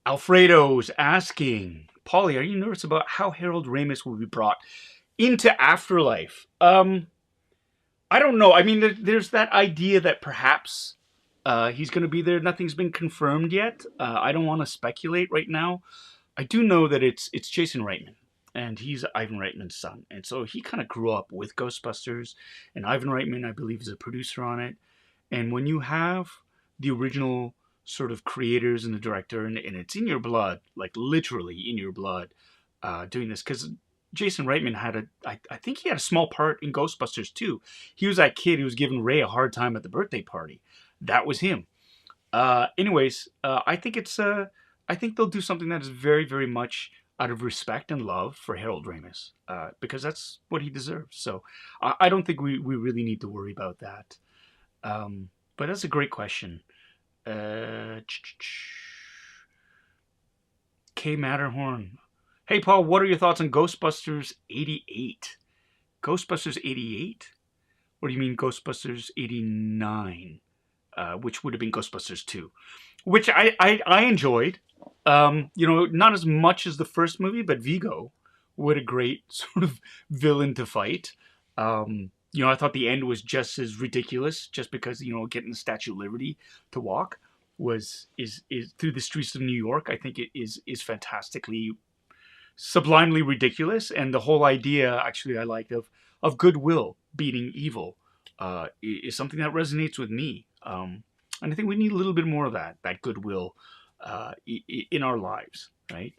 Alfredo's asking, Polly, are you nervous about how Harold Ramis will be brought into Afterlife? I don't know. I mean, there's that idea that perhaps he's going to be there. Nothing's been confirmed yet. I don't want to speculate right now. I do know that it's Jason Reitman. And he's Ivan Reitman's son. And so he kind of grew up with Ghostbusters. And Ivan Reitman, I believe, is a producer on it. And when you have the original sort of creators and the director, and it's in your blood, like literally in your blood, doing this. Because Jason Reitman had I think he had a small part in Ghostbusters too. He was that kid who was giving Ray a hard time at the birthday party. That was him. Anyways, I think I think they'll do something that is very, very much out of respect and love for Harold Ramis, because that's what he deserves. So I don't think we really need to worry about that. But that's a great question. Uh, K Matterhorn. Hey, Paul, what are your thoughts on Ghostbusters 88? Ghostbusters 88? Or do you mean Ghostbusters 89? Which would have been Ghostbusters 2. Which I enjoyed. Not as much as the first movie, but Vigo, what a great sort of villain to fight. I thought the end was just as ridiculous, just because getting the Statue of Liberty to walk is through the streets of New York. I think it is fantastically, sublimely ridiculous, and the whole idea, actually, I liked of goodwill beating evil is something that resonates with me. And I think we need a little bit more of that goodwill in our lives, right?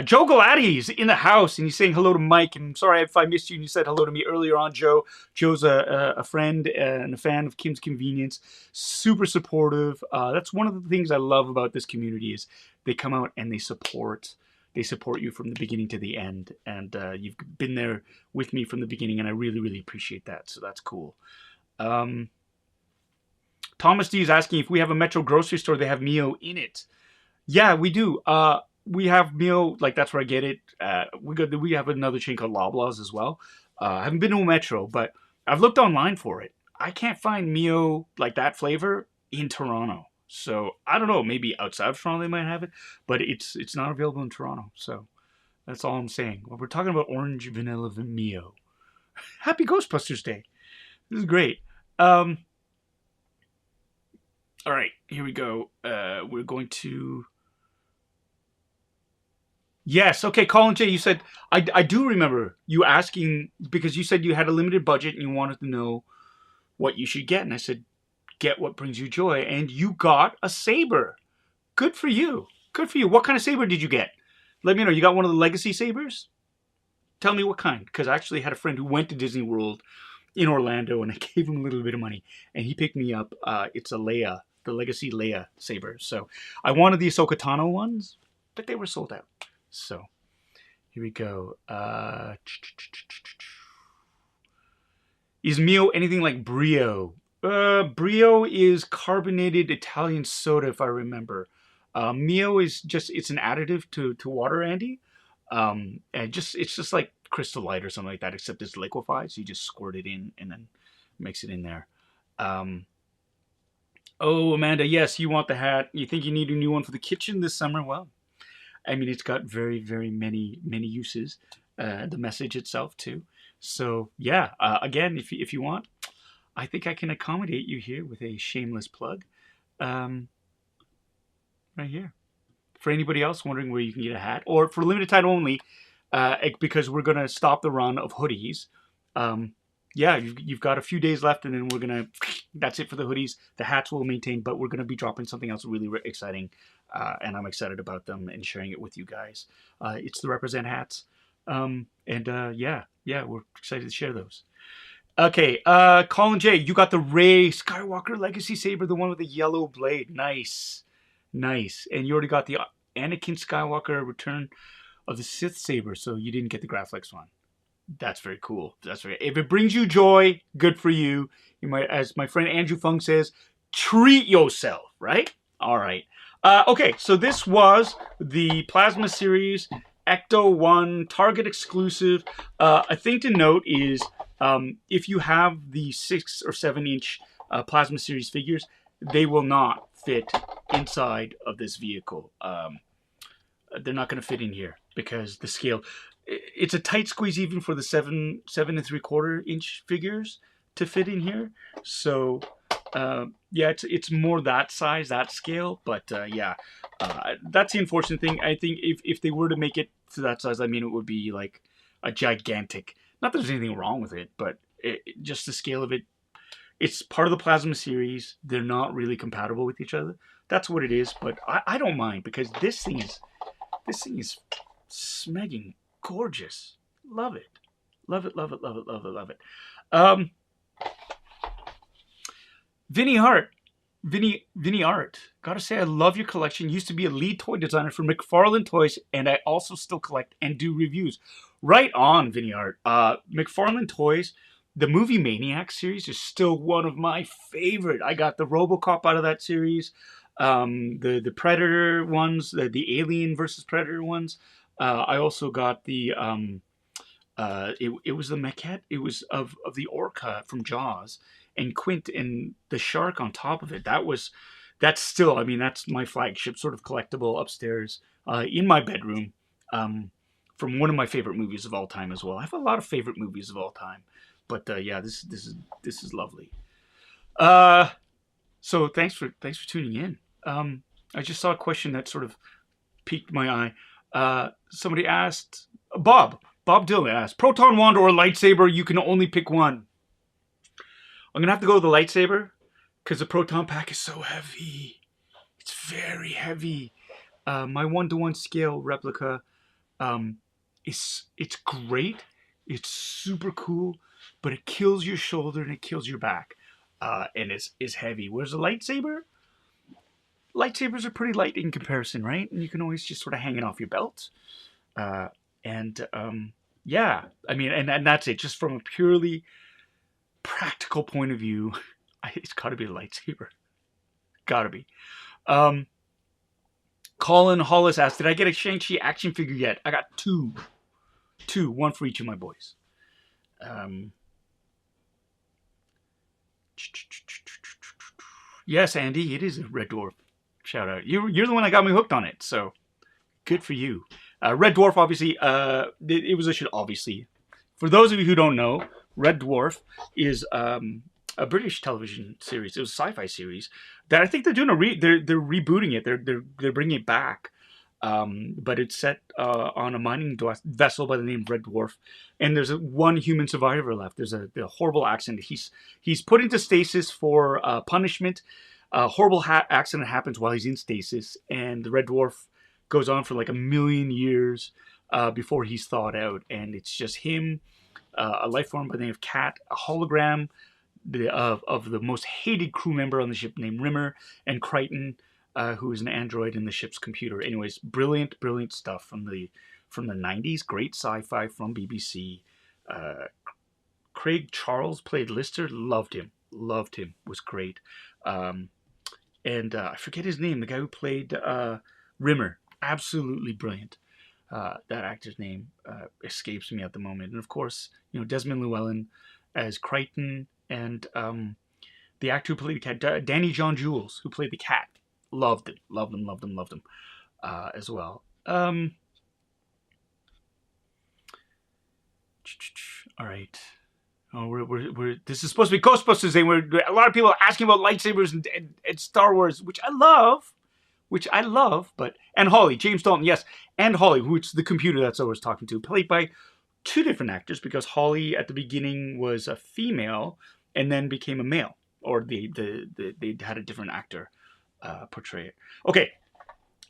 Joe Galaddi's in the house, and he's saying hello to Mike. And I'm sorry if I missed you and you said hello to me earlier on, Joe. Joe's a friend and a fan of Kim's Convenience. Super supportive. That's one of the things I love about this community is they come out and they support you from the beginning to the end. And you've been there with me from the beginning, and I really, really appreciate that. So that's cool. Thomas D is asking if we have a Metro grocery store, they have Mio in it. Yeah, we do. We have Mio, like that's where I get it. We have another chain called Loblaws as well. I haven't been to a Metro, but I've looked online for it. I can't find Mio like that flavor in Toronto. So I don't know, maybe outside of Toronto they might have it, but it's not available in Toronto. So that's all I'm saying. Well, we're talking about orange vanilla Mio. Happy Ghostbusters Day. This is great. All right, here we go. We're going to... Yes, okay, Colin J, you said... I do remember you asking, because you said you had a limited budget and you wanted to know what you should get. And I said, get what brings you joy. And you got a Saber. Good for you. Good for you. What kind of Saber did you get? Let me know. You got one of the Legacy Sabers? Tell me what kind, because I actually had a friend who went to Disney World in Orlando, and I gave him a little bit of money, and he picked me up. It's a Leia, the Legacy Leia Saber. So I wanted the Ahsoka Tano ones, but they were sold out. So here we go. Is Mio anything like Brio? Brio is carbonated Italian soda, if I remember. Mio is just, it's an additive to water, Andy. And it's just like Crystal Light or something like that, except it's liquefied, so you just squirt it in and then mix it in there. Oh, Amanda, yes, you want the hat. You think you need a new one for the kitchen this summer? Well, I mean, it's got very, very many uses. The message itself, too. So, yeah, again, if you want, I think I can accommodate you here with a shameless plug. Right here. For anybody else wondering where you can get a hat, or for limited time only, because we're going to stop the run of hoodies. Yeah, you've got a few days left, and then we're going to, that's it for the hoodies. The hats will maintain, but we're going to be dropping something else really exciting, and I'm excited about them and sharing it with you guys. It's the Represent hats, yeah, we're excited to share those. Okay, Colin J, you got the Rey Skywalker Legacy Saber, the one with the yellow blade. Nice. And you already got the Anakin Skywalker Return of the Sith Saber, so you didn't get the Graflex one. That's very cool. If it brings you joy, good for you. You might, as my friend Andrew Fung says, treat yourself, right? All right. Okay, so this was the Plasma Series Ecto-1 Target exclusive. A thing to note is if you have the 6 or 7 inch Plasma Series figures, they will not fit inside of this vehicle. They're not going to fit in here because the scale, it's a tight squeeze even for the 7 3/4 inch figures to fit in here. So yeah, it's more that size, that scale. But yeah, that's the unfortunate thing. I think if they were to make it to that size, I mean, it would be like a gigantic. Not that there's anything wrong with it, but just the scale of it. It's part of the Plasma series. They're not really compatible with each other. That's what it is. But I don't mind because this thing is smegging gorgeous. Love it. Love it. Vinny Art. Gotta say, I love your collection. Used to be a lead toy designer for McFarlane Toys, and I also still collect and do reviews. Right on, Vinny Art. McFarlane Toys, the movie Maniac series is still one of my favorite. I got the RoboCop out of that series. The Predator ones, the Alien versus Predator ones. I also got the it was the maquette. It was of the orca from Jaws and Quint and the shark on top of it. That's still, I mean, that's my flagship sort of collectible upstairs in my bedroom. From one of my favorite movies of all time as well. I have a lot of favorite movies of all time, but yeah, this is lovely. So thanks for tuning in. I just saw a question that sort of piqued my eye. Somebody asked, Bob Dylan asked, Proton Wand or Lightsaber, you can only pick one. I'm going to have to go with the Lightsaber because the Proton pack is so heavy. It's very heavy. My 1-to-1 scale replica, it's great. It's super cool, but it kills your shoulder and it kills your back. And is heavy. Whereas the lightsabers are pretty light in comparison, right? And you can always just sort of hang it off your belt. Yeah, I mean, and that's it. Just from a purely practical point of view, it's got to be a lightsaber. Got to be. Colin Hollis asked, did I get a Shang-Chi action figure yet? I got two, one for each of my boys. Yes, Andy, it is a Red Dwarf. Shout out. You're the one that got me hooked on it, so good for you. Red Dwarf, obviously, it was issued, obviously. For those of you who don't know, Red Dwarf is a British television series. It was a sci-fi series that I think they're doing they're rebooting it. They're bringing it back. But it's set on a mining vessel by the name of Red Dwarf, and there's one human survivor left. There's a horrible accident. He's put into stasis for punishment. A horrible accident happens while he's in stasis, and the Red Dwarf goes on for like 1 million years before he's thawed out, and it's just him, a life form by the name of Cat, a hologram of the most hated crew member on the ship named Rimmer, and Crichton, who is an android in the ship's computer. Anyways, brilliant stuff from the 90s. Great sci-fi from BBC. Craig Charles played Lister. Loved him. Was great. And I forget his name. The guy who played Rimmer. Absolutely brilliant. That actor's name escapes me at the moment. And of course, Desmond Llewellyn as Crichton, and the actor who played the cat, Danny John Jules, who played the cat. Loved him as well. All right. Oh, we're this is supposed to be Ghostbusters, and a lot of people are asking about lightsabers and Star Wars, which I love, and Holly, James Dalton, yes, and Holly, who's the computer that's always talking to, played by 2 different actors, because Holly at the beginning was a female and then became a male, or they had a different actor portray it. Okay,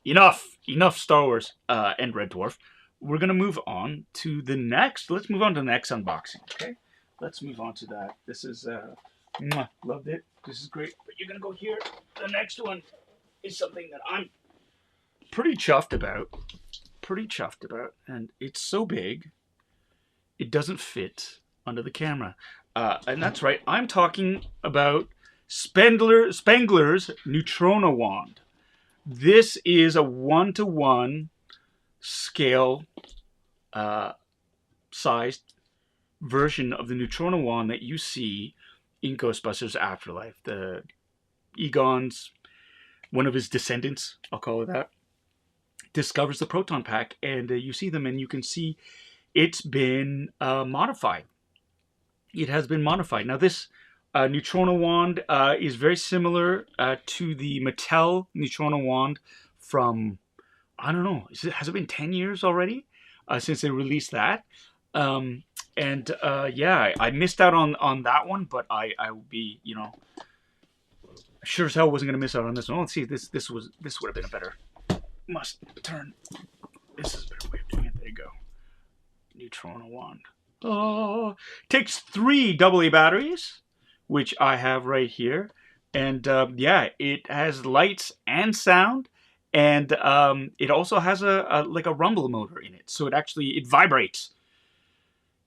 enough Star Wars and Red Dwarf. We're gonna move on to the next. Let's move on to the next unboxing. Okay, let's move on to that. This is loved it. This is great. But you're gonna go here. The next one is something that I'm pretty chuffed about. And it's so big, it doesn't fit under the camera. And that's right. I'm talking about Spengler's Neutrona Wand. This is a 1-to-1 scale sized version of the Neutrona Wand that you see in Ghostbusters Afterlife. The Egon's, one of his descendants, I'll call it that, discovers the Proton pack, and you see them, and you can see it's been modified. It has been modified. Now this Neutrona Wand is very similar to the Mattel Neutrona Wand from, I don't know, has it been 10 years already since they released that? Yeah, I missed out on that one, but I would be, sure as hell wasn't going to miss out on this one. Let's see, this would have been a better must turn. This is a better way of doing it. There you go. Neutrona Wand. Oh, takes 3 AA batteries, which I have right here, and yeah, it has lights and sound, and it also has a rumble motor in it, so it vibrates.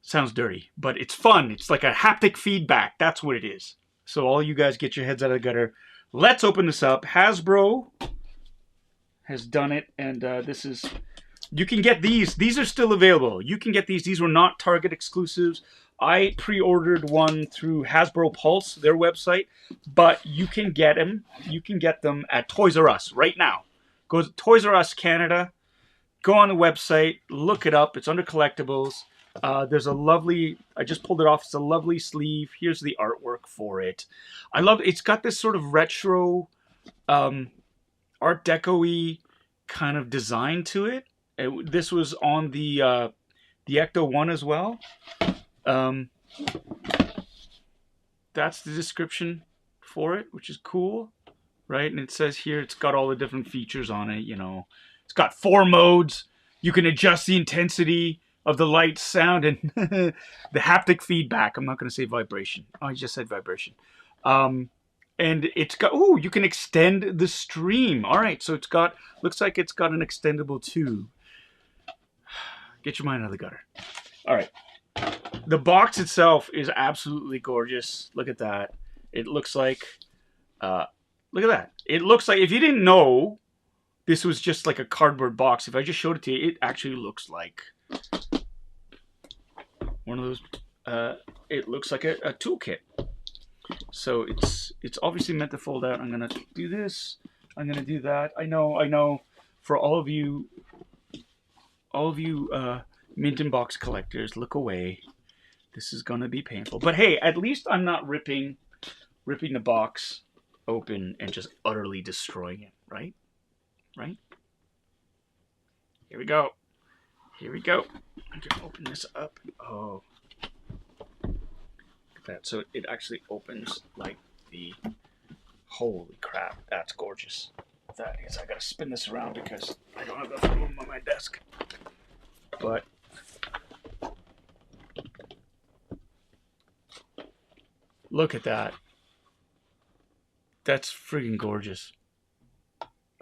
Sounds dirty, but it's fun. It's like a haptic feedback. That's what it is. So all you guys get your heads out of the gutter. let's open this up. Hasbro has done it, and this is... You can get these. These are still available. You can get these. These were not Target exclusives. I pre-ordered one through Hasbro Pulse, their website, but you can get them. You can get them at Toys R Us right now. Go to Toys R Us Canada. Go on the website. Look it up. It's under collectibles. There's a lovely... I just pulled it off. It's a lovely sleeve. Here's the artwork for it. I love... It's got this sort of retro, Art Deco-y kind of design to it. This was on the Ecto-1 as well. That's the description for it, which is cool, right? And it says here it's got all the different features on it, you know. It's got 4 modes. You can adjust the intensity of the light, sound, and the haptic feedback. I'm not going to say vibration. Oh, I just said vibration. And it's got... Ooh, you can extend the stream. All right, so it's got... Looks like it's got an extendable tube. Get your mind out of the gutter. All right. The box itself is absolutely gorgeous. Look at that. It looks like... look at that. It looks like... If you didn't know this was just like a cardboard box, if I just showed it to you, it actually looks like one of those... it looks like a toolkit. So it's obviously meant to fold out. I'm going to do this. I'm going to do that. I know. For all of you mint and box collectors, look away. This is going to be painful. But hey, at least I'm not ripping the box open and just utterly destroying it, right? Right? Here we go. Here we go. I'm going to open this up. Oh. Look at that. So it actually opens like the... Holy crap. That's gorgeous. That is, I got to spin this around because I don't have enough room on my desk. But... Look at that. That's friggin' gorgeous.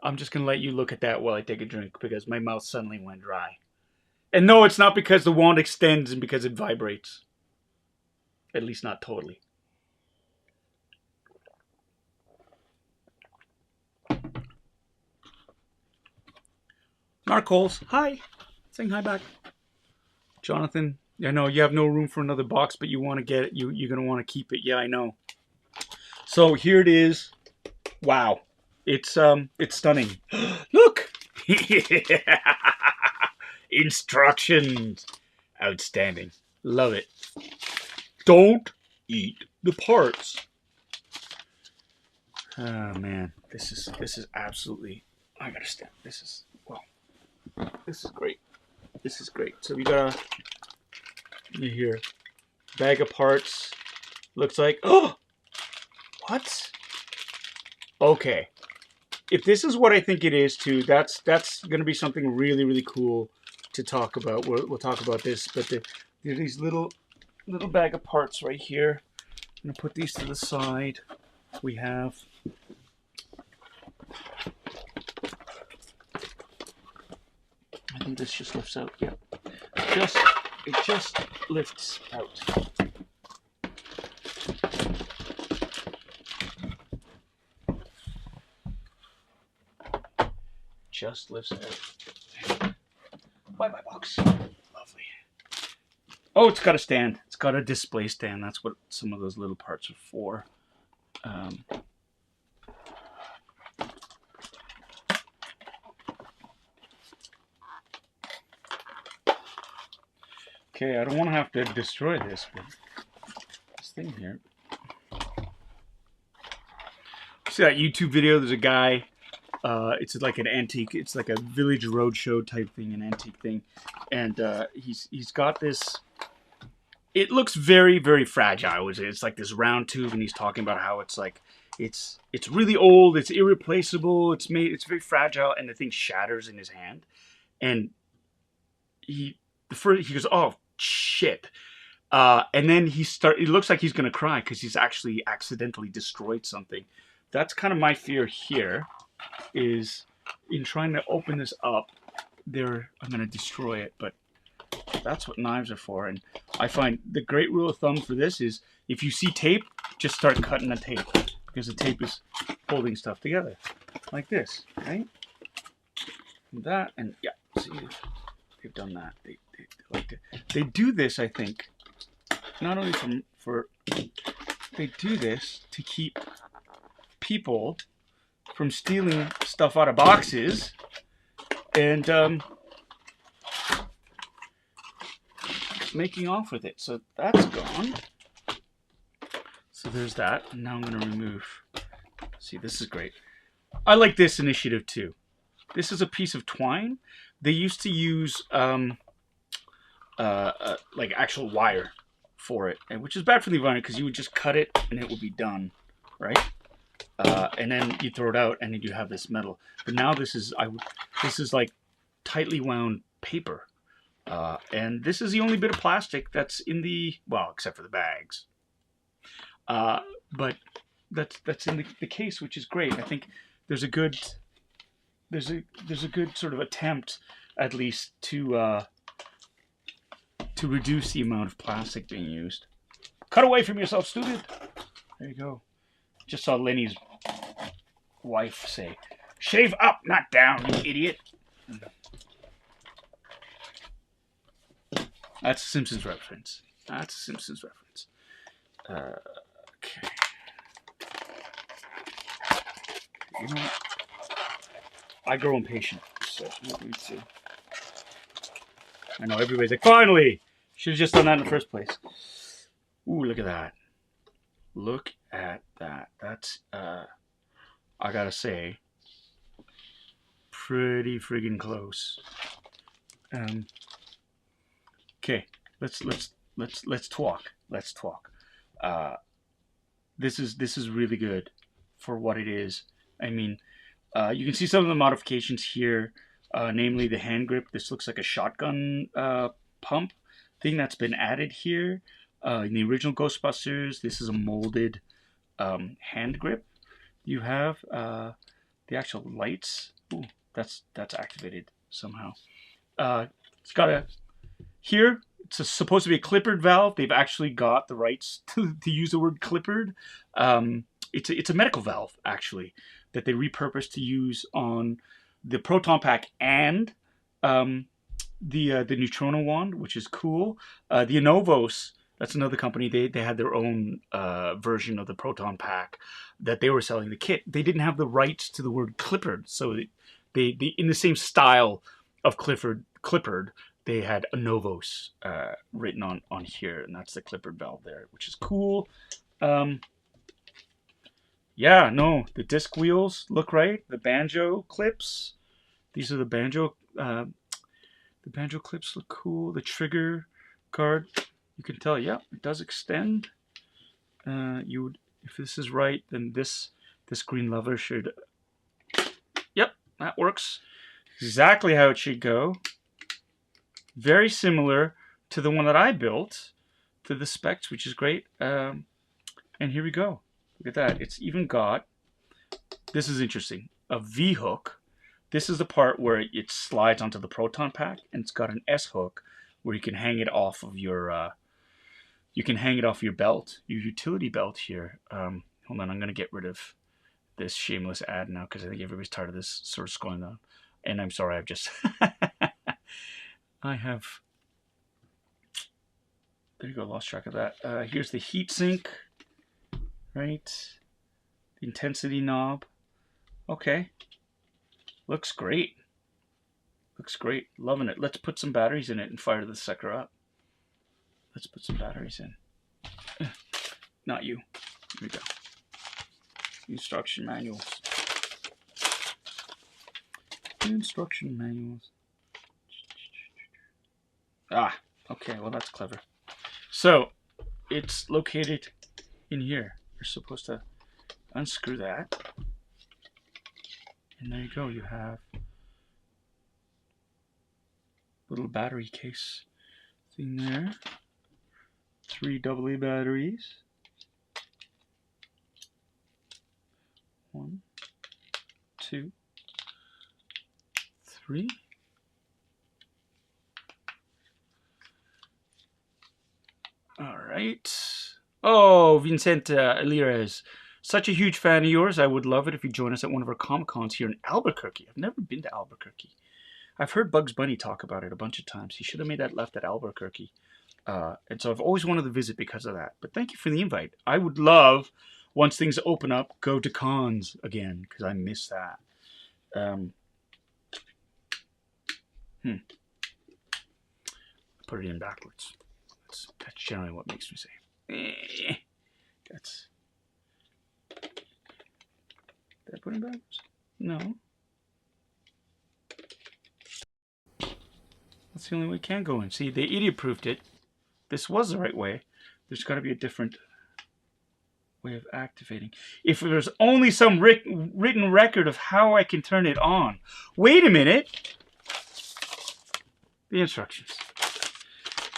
I'm just going to let you look at that while I take a drink because my mouth suddenly went dry. And no, it's not because the wand extends and because it vibrates. At least not totally. Narcoles, hi. Saying hi back. Jonathan, I know you have no room for another box, but you want to get it. You're going to want to keep it. Yeah, I know. So here it is. Wow. It's stunning. Look! Instructions. Outstanding. Love it. Don't eat the parts. Oh man, this is absolutely... I gotta stand. This is... Well, this is great. This is great. So we got here, bag of parts. Looks like... Oh! What? Okay. If this is what I think it is too, that's going to be something really, really cool to talk about. We'll talk about this, but there are these little bag of parts right here. I'm going to put these to the side. We have... I think this just lifts out. Yeah. It just lifts out. Just lifts out. Bye-bye box. Lovely. Oh, it's got a stand. It's got a display stand. That's what some of those little parts are for. Okay, I don't want to have to destroy this, but this thing here. See that YouTube video? There's a guy. It's like an antique. It's like a Village Roadshow type thing, an antique thing, and he's got this. It looks very, very fragile. It's like this round tube, and he's talking about how it's like it's really old. It's irreplaceable. It's very fragile, and the thing shatters in his hand, and he goes, oh shit, and then it looks like he's gonna cry because he's actually accidentally destroyed something. That's kind of my fear here. Is in trying to open this up, I'm going to destroy it, but that's what knives are for. And I find the great rule of thumb for this is if you see tape, just start cutting the tape because the tape is holding stuff together like this, right? And that, and yeah, see, they've done that. They like to, they do this, I think, not only they do this to keep people from stealing stuff out of boxes and making off with it. So that's gone. So there's that. And now I'm going to remove. See, this is great. I like this initiative too. This is a piece of twine. They used to use like actual wire for it, and which is bad for the environment because you would just cut it and it would be done, right? And then you throw it out, and then you have this metal. But now this is like tightly wound paper, and this is the only bit of plastic that's in the, well, except for the bags. But that's in the case, which is great. I think there's a good sort of attempt, at least, to reduce the amount of plastic being used. Cut away from yourself, student. There you go. Just saw Lenny's wife say, "Shave up, not down, you idiot." That's a Simpsons reference. That's a Simpsons reference. Okay. You know what? I grow impatient, so me too. I know everybody's like, finally! Should have just done that in the first place. Ooh, look at that. Look at that. That's, I gotta say, pretty friggin' close. Okay, let's talk. Let's talk. This is really good for what it is. I mean, you can see some of the modifications here, namely the hand grip. This looks like a shotgun pump thing that's been added here. In the original Ghostbusters, this is a molded hand grip. You have the actual lights. Ooh, that's activated somehow. It's got a here. It's supposed to be a clippered valve. They've actually got the rights to use the word clippered. It's a medical valve actually that they repurposed to use on the Proton pack and the Neutron Wand, which is cool. The Anovos, that's another company. They had their own version of the Proton pack that they were selling the kit. They didn't have the rights to the word clippered, so they in the same style of clippered, they had Anovos written on here, and that's the clippered valve there, which is cool. Yeah, no, the disc wheels look right. The banjo clips, these are the banjo clips look cool. The trigger guard, you can tell, yeah, it does extend. If this is right, then this green lever should, yep, that works exactly how it should go. Very similar to the one that I built, to the specs, which is great. And here we go. Look at that. It's even got, this is interesting, a V-hook. This is the part where it slides onto the Proton pack, and it's got an S-hook where you can hang it off of your belt, your utility belt here. Hold on, I'm going to get rid of this shameless ad now because I think everybody's tired of this sort of going on. And I'm sorry, I've just... there you go, lost track of that. Here's the heat sink, right? The intensity knob. Okay. Looks great. Looks great. Loving it. Let's put some batteries in it and fire the sucker up. Let's put some batteries in. Not you. Here we go. Instruction manuals. Instruction manuals. Ah, okay, well that's clever. So, it's located in here. You're supposed to unscrew that. And there you go, you have a little battery case thing there. 3 AA batteries. 1, 2, 3. All right. Oh, Vicente Alires. such a huge fan of yours. I would love it if you join us at one of our Comic Cons here in Albuquerque. I've never been to Albuquerque. I've heard Bugs Bunny talk about it a bunch of times. He should have made that left at Albuquerque. And so I've always wanted to visit because of that. But thank you for the invite. I would love, once things open up, go to cons again, because I miss that. Put it in backwards. That's generally what makes me say. That's... Did I put it backwards? No. That's the only way it can go in. See, they idiot-proofed it. This was the right way. There's got to be a different way of activating. If there's only some written record of how I can turn it on. Wait a minute. The instructions.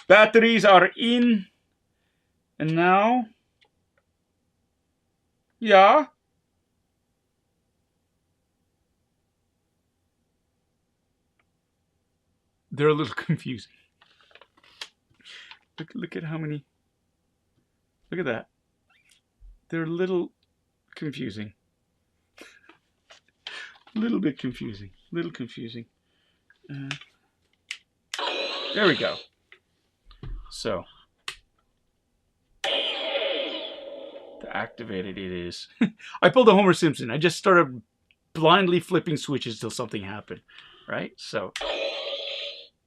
Batteries are in. And now... Yeah? They're a little confusing. Look at how many... Look at that. They're a little confusing. A little bit confusing. Little confusing. There we go. So. To activate it, it is. I pulled a Homer Simpson. I just started blindly flipping switches till something happened. Right? So.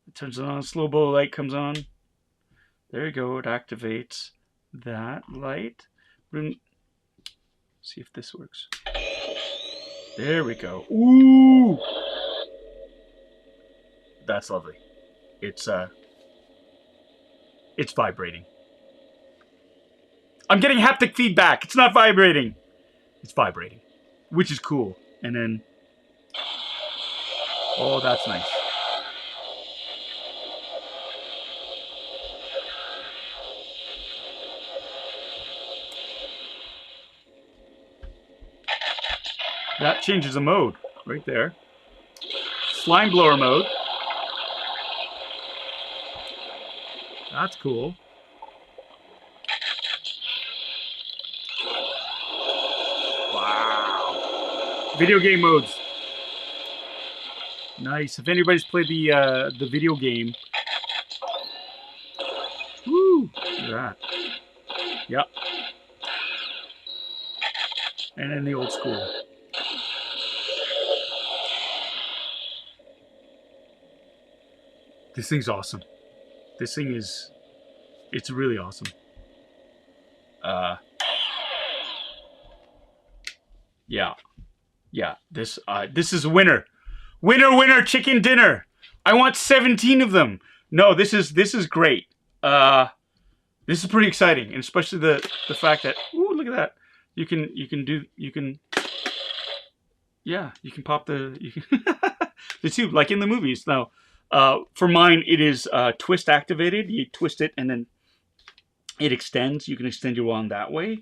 It turns it on. Slow bow light comes on. There you go. It activates that light. See if this works. There we go. Ooh! That's lovely. It's vibrating. I'm getting haptic feedback. It's not vibrating. It's vibrating, which is cool. And then, oh, that's nice. That changes the mode right there. Slime blower mode. That's cool. Wow. Video game modes. Nice. If anybody's played the video game. Woo! Look at that. Yep. And then the old school. This thing's awesome. This thing is, it's really awesome. Yeah. This is a winner. Winner, chicken dinner. I want 17 of them. No, this is great. This is pretty exciting, and especially the fact that, ooh, look at that. You can pop the the tube like in the movies. Now, for mine, it is twist activated. You twist it and then it extends. You can extend your wand that way.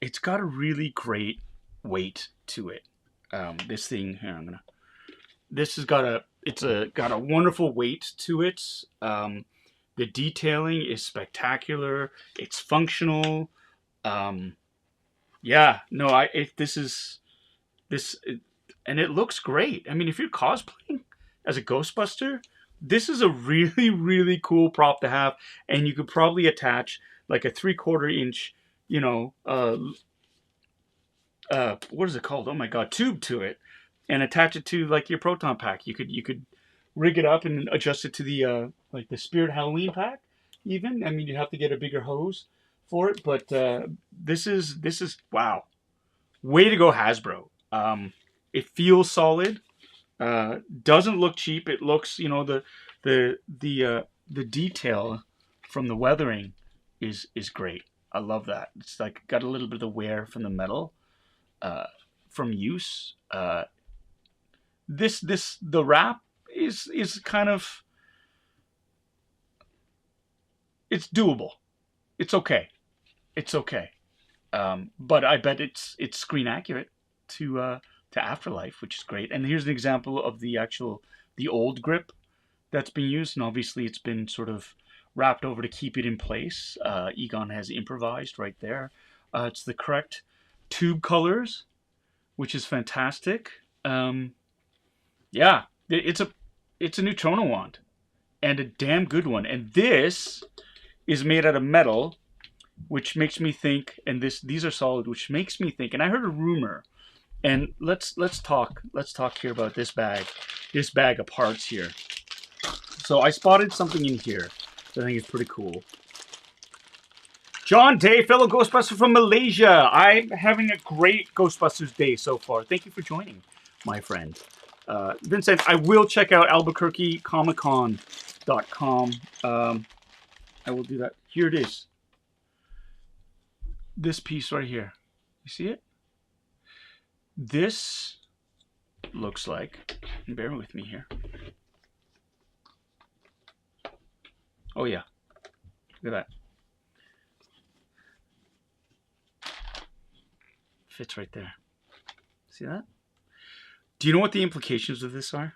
It's got a really great weight to it. This thing here, this has got a wonderful weight to it. The detailing is spectacular. It's functional. Yeah, no, and it looks great. I mean, if you're cosplaying as a Ghostbuster, this is a really, really cool prop to have, and you could probably attach like a 3/4 inch, what is it called? Oh my God, tube to it, and attach it to like your Proton pack. You could rig it up and adjust it to the like the Spirit Halloween pack. Even, I mean, you have to get a bigger hose for it, but this is wow, way to go, Hasbro. It feels solid. Doesn't look cheap. It looks, the detail from the weathering is great. I love that. It's like got a little bit of the wear from the metal from use. The wrap is kind of, it's doable. It's okay. But I bet it's screen accurate to Afterlife, which is great. And here's an example of the old grip that's been used, and obviously it's been sort of wrapped over to keep it in place. Egon has improvised right there. It's the correct tube colors, which is fantastic. Yeah, it's a Neutrona wand, and a damn good one. And this is made out of metal, which makes me think. And these are solid, which makes me think. And I heard a rumor. And let's talk here about this bag of parts here. So I spotted something in here that I think is pretty cool. John Day, fellow Ghostbuster from Malaysia. I'm having a great Ghostbusters day so far. Thank you for joining, my friend. Vincent, I will check out albuquerquecomiccon.com. I will do that. Here it is. This piece right here. You see it? This looks like, bear with me here. Oh yeah, look at that. Fits right there. See that? Do you know what the implications of this are?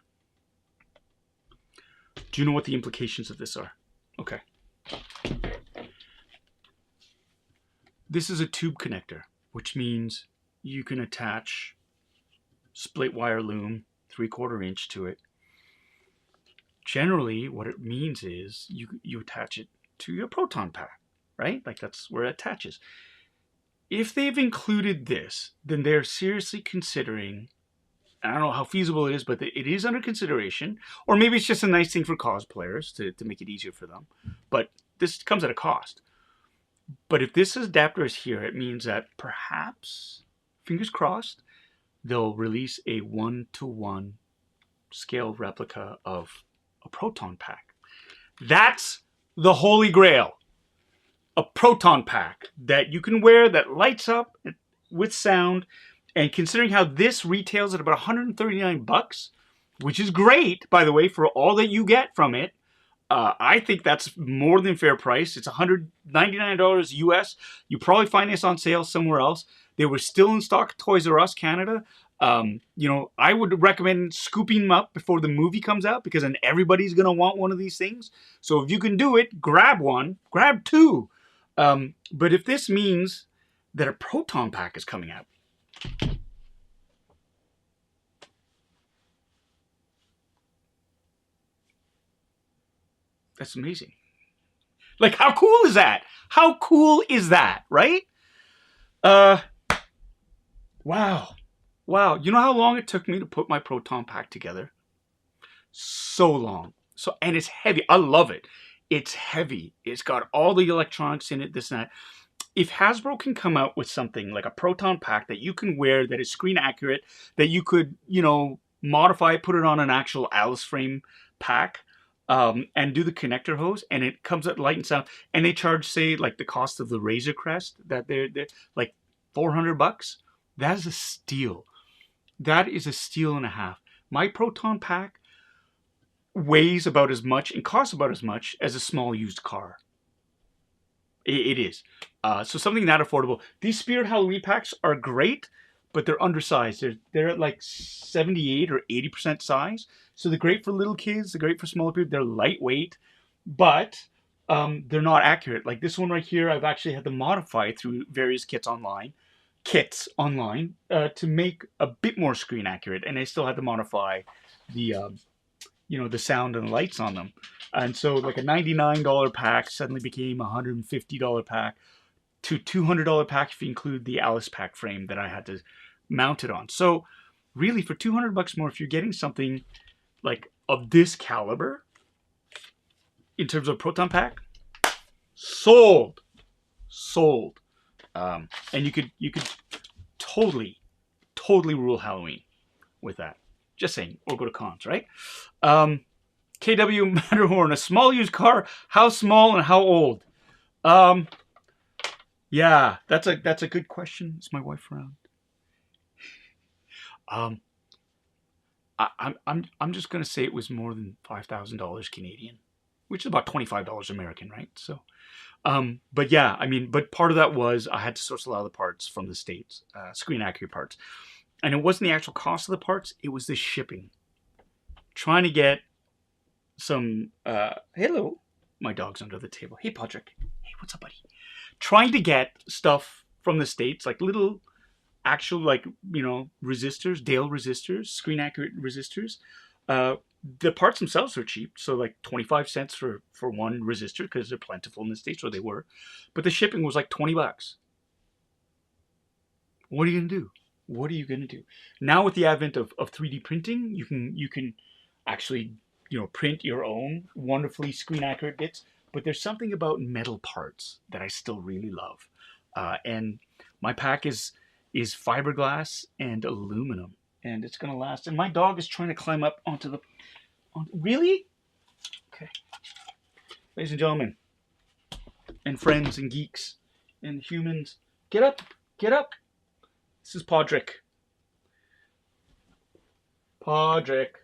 Do you know what the implications of this are? Okay. This is a tube connector, which means you can attach split wire loom 3/4 inch to it. Generally, what it means is you attach it to your proton pack, right? Like that's where it attaches. If they've included this, then they're seriously considering, I don't know how feasible it is, but it is under consideration. Or maybe it's just a nice thing for cosplayers to make it easier for them. But this comes at a cost. But if this adapter is here, it means that perhaps, fingers crossed, they'll release a 1-to-1 scale replica of a proton pack. That's the holy grail. A proton pack that you can wear that lights up with sound. And considering how this retails at about 139 bucks, which is great, by the way, for all that you get from it, I think that's more than fair price. It's $199 US. You probably find this on sale somewhere else. They were still in stock at Toys R Us Canada. You know, I would recommend scooping them up before the movie comes out, because then everybody's going to want one of these things. So if you can do it, grab one, grab two. But if this means that a proton pack is coming out, that's amazing. Like, how cool is that? How cool is that, right? Wow. Wow. You know how long it took me to put my proton pack together? So long. And it's heavy. I love it. It's heavy. It's got all the electronics in it, this and that. If Hasbro can come out with something like a proton pack that you can wear, that is screen accurate, that you could, you know, modify, put it on an actual Alice frame pack, and do the connector hose, and it comes at light and sound, and they charge, say, like the cost of the Razor Crest, that they're like $400. That is a steal. That is a steal and a half. My proton pack weighs about as much and costs about as much as a small used car. It is. So something that affordable. These Spirit Halloween packs are great, but they're undersized. They're at like 78 or 80% size. So they're great for little kids. They're great for smaller people. They're lightweight, but they're not accurate. Like this one right here, I've actually had to modify through various kits online to make a bit more screen accurate, and I still had to modify the you know, the sound and the lights on them. And so like a $99 pack suddenly became a $150 pack to $200 pack if you include the Alice pack frame that I had to mount it on. So really, for $200 more, if you're getting something like of this caliber in terms of proton pack, sold. And you could totally rule Halloween with that. Just saying, or go to cons, right? KW Matterhorn, a small used car. How small and how old? Yeah, that's a good question. Is my wife around? I'm just gonna say it was more than $5,000 Canadian, which is about $25 American, right? So, but yeah, I mean, but part of that was I had to source a lot of the parts from the States, screen accurate parts. And it wasn't the actual cost of the parts, it was the shipping. Trying to get some, hello, my dog's under the table. Hey, Patrick. Hey, what's up, buddy? Trying to get stuff from the States, like little actual, like, resistors, Dale resistors, screen accurate resistors. Uh, the parts themselves are cheap, so like 25 cents for one resistor because they're plentiful in the States, or they were. But the shipping was like $20. What are you gonna do? What are you gonna do? Now with the advent of 3D printing, you can actually print your own wonderfully screen accurate bits. But there's something about metal parts that I still really love, and my pack is fiberglass and aluminum, and it's gonna last. And my dog is trying to climb up onto the. Really? Okay, ladies and gentlemen, and friends and geeks and humans, get up, get up. This is Podrick. Podrick.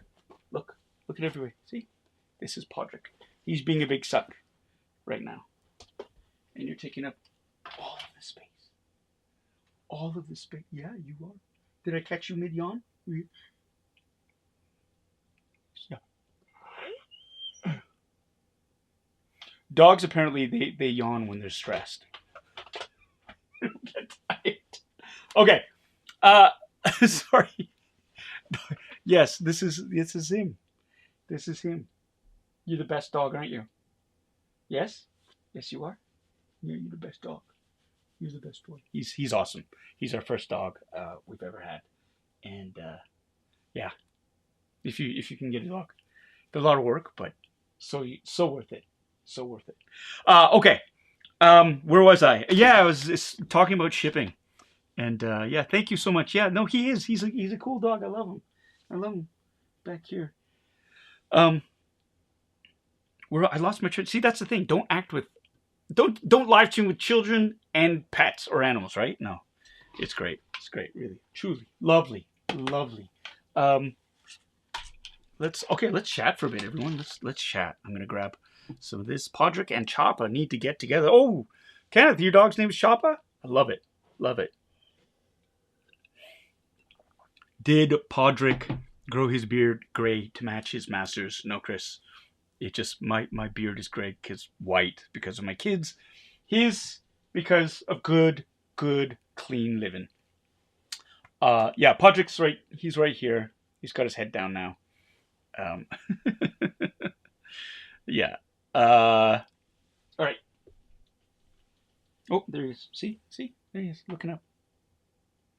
Look at everywhere. See? This is Podrick. He's being a big suck right now. And you're taking up all of the space. All of the space. Yeah, you are. Did I catch you mid-yawn? Yeah. Dogs, apparently, they yawn when they're stressed. Get tired. Okay. Sorry. Yes, this is him. This is him. You're the best dog, aren't you? Yes? Yes, you are. Yeah, you're the best dog. You're the best boy. He's awesome. He's our first dog we've ever had, and yeah, if you can get a dog, there's a lot of work, but so worth it. So worth it. Okay. Where was I? Yeah, I was talking about shipping. And yeah, thank you so much. Yeah, no, he is. He's a cool dog. I love him. I love him. Back here. Where I lost my train. See, that's the thing. Don't live stream with children and pets or animals, right? No, it's great. It's great, really, truly, lovely, lovely. Let's chat for a bit, everyone. Let's chat. I'm gonna grab some of this. Podrick and Choppa need to get together. Oh, Kenneth, your dog's name is Choppa? I love it. Love it. Did Podrick grow his beard gray to match his master's? No, Chris. It just my beard is gray because white because of my kids. His because of good clean living. Yeah, Podrick's right. He's right here. He's got his head down now. Yeah. All right. Oh, there he is. See, there he is, looking up.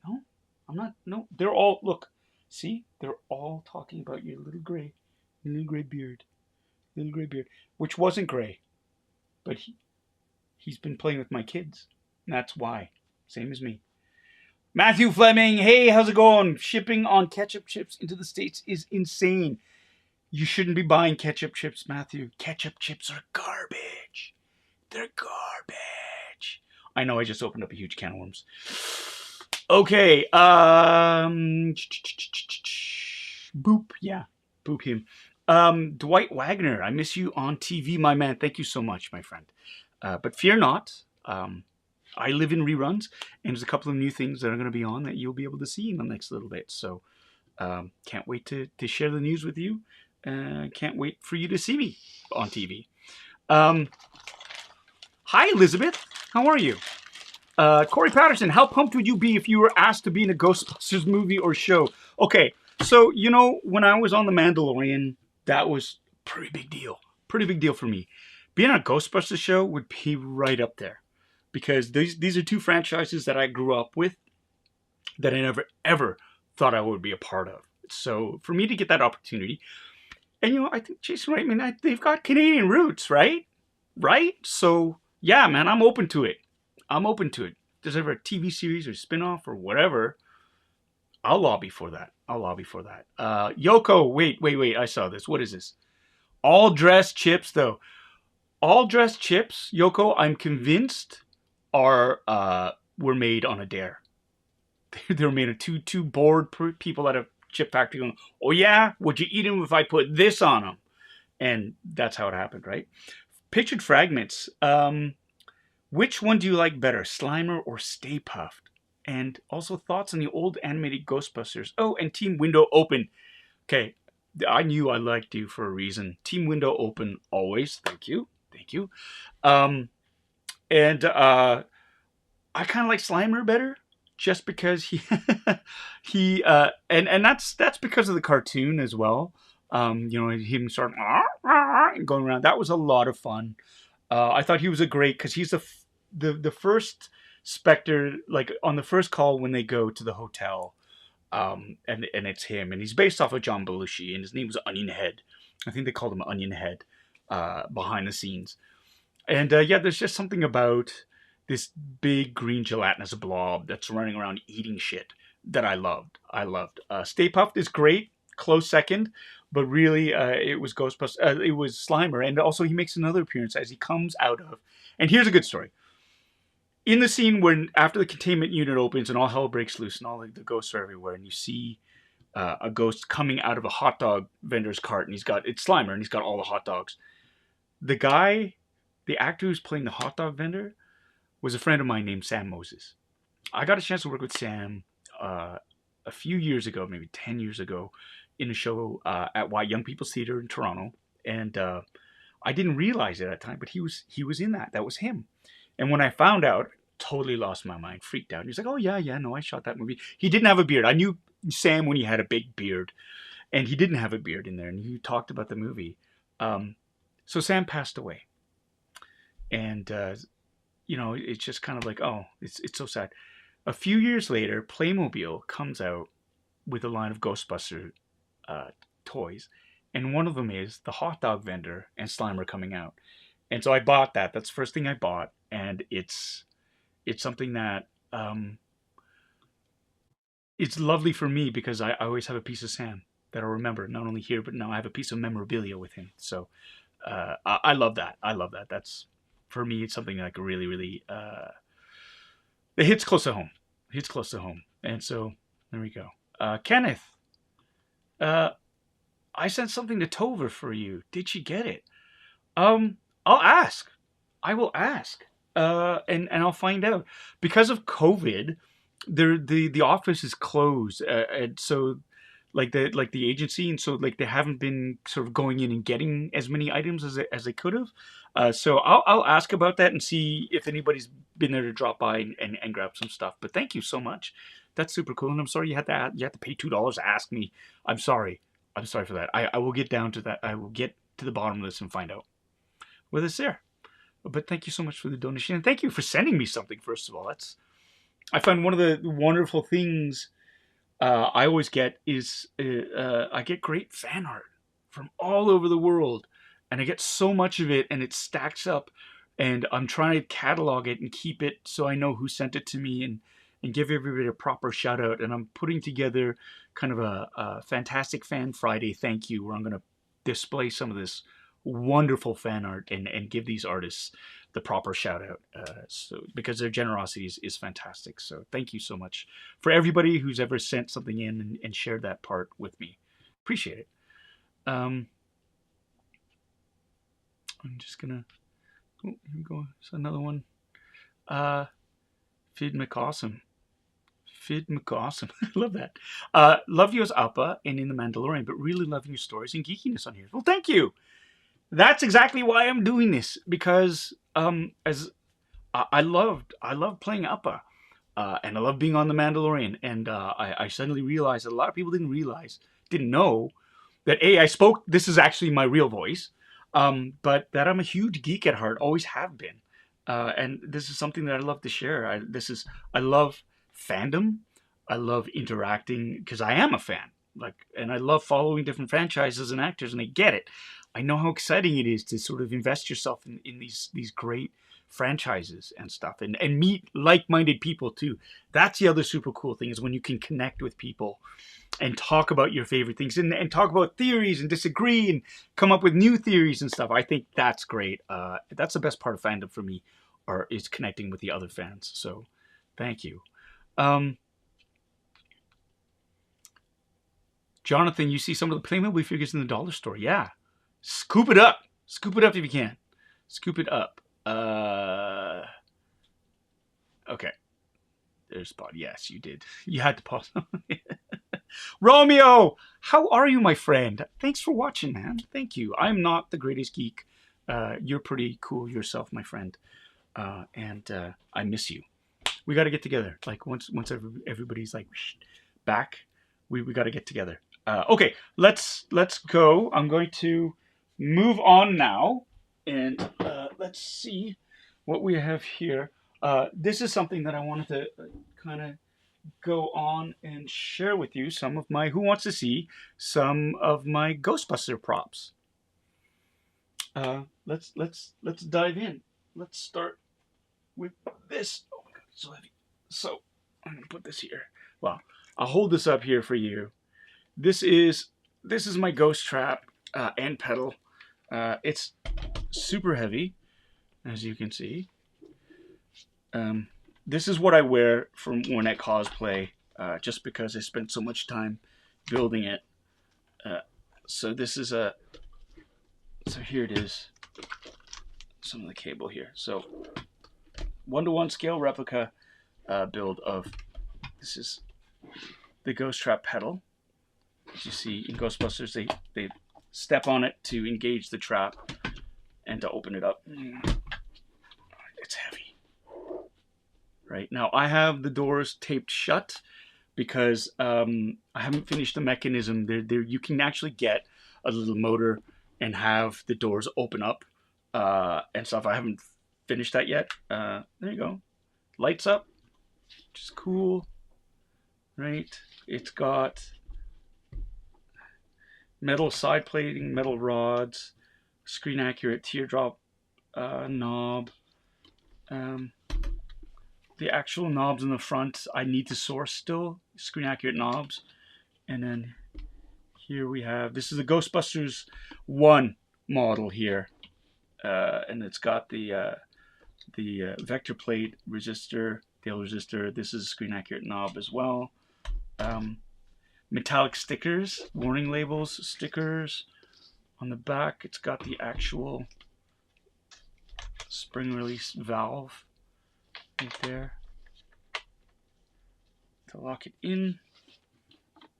No, I'm not. No, they're all look. See, they're all talking about your little gray beard, which wasn't gray, but he's been playing with my kids. And that's why. Same as me. Matthew Fleming, hey, how's it going? Shipping on ketchup chips into the States is insane. You shouldn't be buying ketchup chips, Matthew. Ketchup chips are garbage. They're garbage. I know, I just opened up a huge can of worms. Okay, boop, yeah, boop him. Dwight Wagner, I miss you on TV, my man. Thank you so much, my friend. But fear not. I live in reruns, and there's a couple of new things that are going to be on that you'll be able to see in the next little bit. So can't wait to share the news with you. Can't wait for you to see me on TV. Hi, Elizabeth. How are you? Corey Patterson, how pumped would you be if you were asked to be in a Ghostbusters movie or show? Okay, so, when I was on The Mandalorian, that was a pretty big deal. Pretty big deal for me. Being on a Ghostbusters show would be right up there. Because these are two franchises that I grew up with that I never, ever thought I would be a part of. So, for me to get that opportunity, and, I think Jason Reitman, they've got Canadian roots, right? Right? So, yeah, man, I'm open to it. If there's ever a TV series or spin-off or whatever, I'll lobby for that. Yoko, wait, I saw this. What is this? All dressed chips, though. All dressed chips, Yoko, I'm convinced were made on a dare. They were made of two bored people at a chip factory going, oh yeah? Would you eat them if I put this on them? And that's how it happened, right? Pictured fragments. Which one do you like better, Slimer or Stay Puft? And also thoughts on the old animated Ghostbusters. Oh, and Team Window Open. Okay, I knew I liked you for a reason. Team Window Open always. Thank you. And I kind of like Slimer better. just because he he and that's because of the cartoon as well. You know, him sort of going around. That was a lot of fun. I thought he was a great because he's the first Spectre, like on the first call when they go to the hotel, and it's him, and he's based off of John Belushi, and his name was Onion Head. I think they called him Onion Head behind the scenes. And yeah, there's just something about this big green gelatinous blob that's running around eating shit that I loved. I loved. Stay Puft is great, close second, but really it was Ghostbusters. It was Slimer, and also he makes another appearance as he comes out of. And here's a good story. In the scene when after the containment unit opens and all hell breaks loose and all the ghosts are everywhere, and you see a ghost coming out of a hot dog vendor's cart, and it's Slimer, and he's got all the hot dogs. The guy, the actor who's playing the hot dog vendor, was a friend of mine named Sam Moses. I got a chance to work with Sam a few years ago, maybe 10 years ago, in a show at Why Young People's Theatre in Toronto, and I didn't realize it at the time, but he was in that. That was him. And when I found out, totally lost my mind, freaked out. And he's like, "Oh yeah, no, I shot that movie." He didn't have a beard. I knew Sam when he had a big beard, and he didn't have a beard in there. And he talked about the movie. So Sam passed away, and you know, it's just kind of like, oh, it's so sad. A few years later, Playmobil comes out with a line of Ghostbuster toys, and one of them is the hot dog vendor and Slimer coming out. And so I bought that. That's the first thing I bought, and it's something that it's lovely for me because I always have a piece of Sam that I'll remember, not only here, but now I have a piece of memorabilia with him. So I love that. I love that. That's, for me, it's something like really, really, it hits close to home. It hits close to home. And so there we go. Kenneth, I sent something to Tova for you. Did she get it? I'll ask. I will ask. And I'll find out. Because of COVID, the office is closed, and so like the agency, and so like they haven't been sort of going in and getting as many items as they could have. So I'll ask about that and see if anybody's been there to drop by and grab some stuff. But thank you so much. That's super cool, and I'm sorry you had to pay $2 to ask me. I'm sorry. I'm sorry for that. I will get down to that. I will get to the bottom of this and find out whether it's there. But thank you so much for the donation, and thank you for sending me something. First of all, I find one of the wonderful things I always get is I get great fan art from all over the world, and I get so much of it, and it stacks up, and I'm trying to catalog it and keep it so I know who sent it to me and give everybody a proper shout out. And I'm putting together kind of a Fantastic Fan Friday thank you, where I'm going to display some of this wonderful fan art and give these artists the proper shout out, so because their generosity is fantastic. So thank you so much for everybody who's ever sent something in and shared that part with me. Appreciate it. I'm just gonna, oh, here we go. There's another one. Fid McAwesome. Love that. Love you as Appa and in The Mandalorian, but really loving your stories and geekiness on here. Well, thank you. That's exactly why I'm doing this, because as I loved playing Appa, and I love being on The Mandalorian, and I suddenly realized that a lot of people didn't know that I spoke. This is actually my real voice, but that I'm a huge geek at heart, always have been, and this is something that I love to share. I love fandom. I love interacting because I am a fan, and I love following different franchises and actors, and I get it. I know how exciting it is to sort of invest yourself in these great franchises and stuff, and meet like-minded people too. That's the other super cool thing, is when you can connect with people and talk about your favorite things and talk about theories and disagree and come up with new theories and stuff. I think that's great. That's the best part of fandom for me, is connecting with the other fans. So thank you. Jonathan, you see some of the Playmobil figures in the dollar store. Yeah. Scoop it up. Scoop it up if you can. Scoop it up. Okay. There's Spot. Yes, you did. You had to pause. Romeo, how are you, my friend? Thanks for watching, man. Thank you. I'm not the greatest geek. You're pretty cool yourself, my friend. And I miss you. we got to get together. Like once everybody's like back, we got to get together. Okay, let's go. I'm going to move on now, and let's see what we have here. This is something that I wanted to kind of go on and share with you some of my Who Wants to See some of my Ghostbuster props. Let's dive in. Let's start with this. Oh my god, it's so heavy. So I'm gonna put this here. Well, I'll hold this up here for you. This is my ghost trap and pedal. It's super heavy, as you can see. This is what I wear from when I cosplay, just because I spent so much time building it. So this is so here it is. Some of the cable here. So 1:1 scale replica build of, this is the ghost trap pedal. As you see in Ghostbusters, they step on it to engage the trap and to open it up. It's heavy. Right now, I have the doors taped shut because I haven't finished the mechanism. There, you can actually get a little motor and have the doors open up and stuff. I haven't finished that yet. There you go. Lights up, which is cool. Right? It's got metal side plating, metal rods, screen accurate teardrop knob. The actual knobs in the front I need to source still, screen accurate knobs. And then here we have, this is a Ghostbusters 1 model here, and it's got the vector plate resistor, tail resistor. This is a screen accurate knob as well. Metallic stickers, warning labels, stickers on the back. It's got the actual spring release valve right there to lock it in.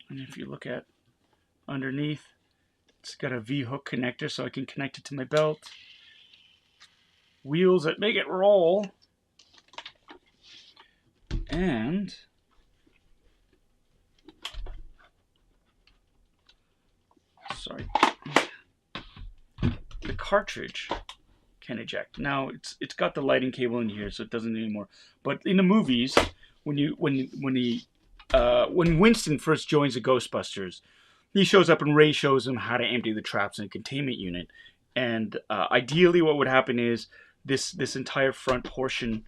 And if you look at underneath, it's got a V-hook connector so I can connect it to my belt. Wheels that make it roll. And sorry, the cartridge can eject. Now it's got the lighting cable in here, so it doesn't anymore. But in the movies, when Winston first joins the Ghostbusters, he shows up and Ray shows him how to empty the traps in a containment unit. And ideally, what would happen is this entire front portion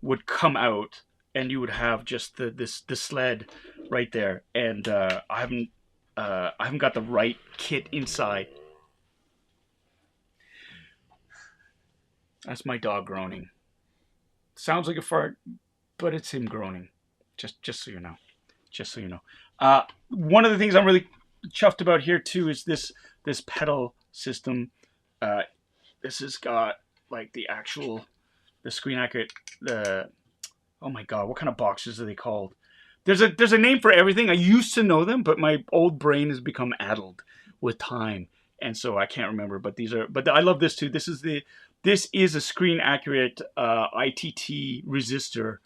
would come out, and you would have just the sled right there. And I haven't got the right kit inside. That's my dog groaning. Sounds like a fart, but it's him groaning. Just so you know. Just so you know. One of the things I'm really chuffed about here too is this pedal system. This has got like the screen accurate. Oh my god, what kind of boxes are they called? There's a name for everything. I used to know them, but my old brain has become addled with time, and so I can't remember. But these are. But I love this too. This is a screen accurate ITT resistor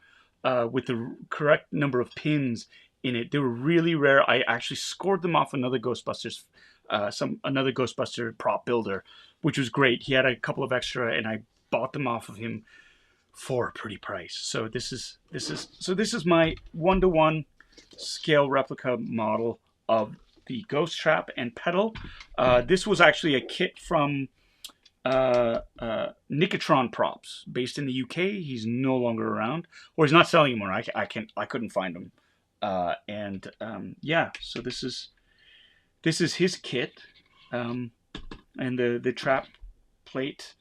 with the correct number of pins in it. They were really rare. I actually scored them off another Ghostbusters, another Ghostbuster prop builder, which was great. He had a couple of extra, and I bought them off of him for a pretty price. So this is my 1:1 scale replica model of the Ghost Trap and pedal. This was actually a kit from Neutron Props, based in the UK. He's no longer around, or he's not selling anymore. I couldn't find him. Yeah, so this is his kit, and the trap plate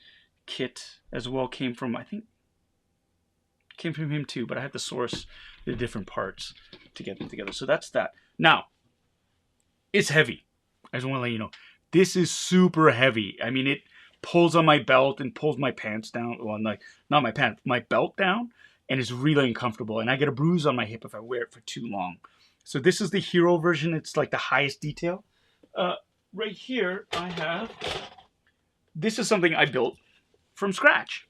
kit as well came from, I think, came from him too, but I had to source the different parts to get them together. So that's that. Now, it's heavy. I just want to let you know, this is super heavy. I mean, it pulls on my belt and pulls my pants down. Well, not my pants, my belt down, and it's really uncomfortable. And I get a bruise on my hip if I wear it for too long. So this is the hero version. It's like the highest detail. Right here, I have, this is something I built from scratch.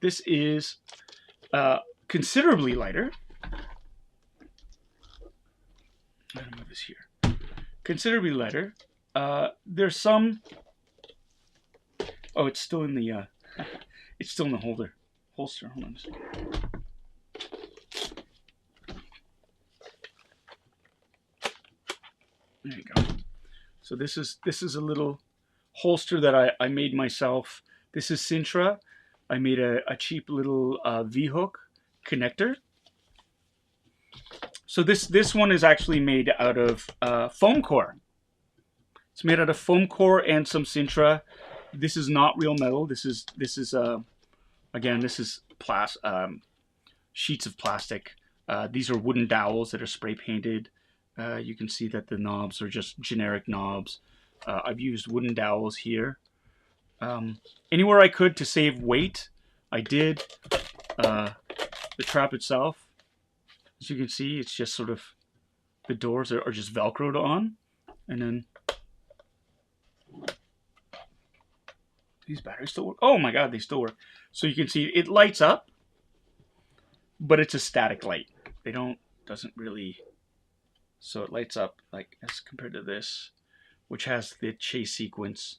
This is considerably lighter. I'm gonna move this here. Considerably lighter. There's some. Oh, it's still in the. It's still in the holster. Hold on a second. There you go. So this is a little holster that I made myself. This is Sintra. I made a cheap little V-hook connector. So this one is actually made out of foam core. It's made out of foam core and some Sintra. This is not real metal. This is again, this is sheets of plastic. These are wooden dowels that are spray painted. You can see that the knobs are just generic knobs. I've used wooden dowels here. Anywhere I could to save weight, I did. The trap itself, as you can see, it's just sort of, the doors are just Velcroed on. And then, these batteries still work. Oh my God, they still work. So you can see it lights up, but it's a static light. Doesn't really, so it lights up like as compared to this, which has the chase sequence.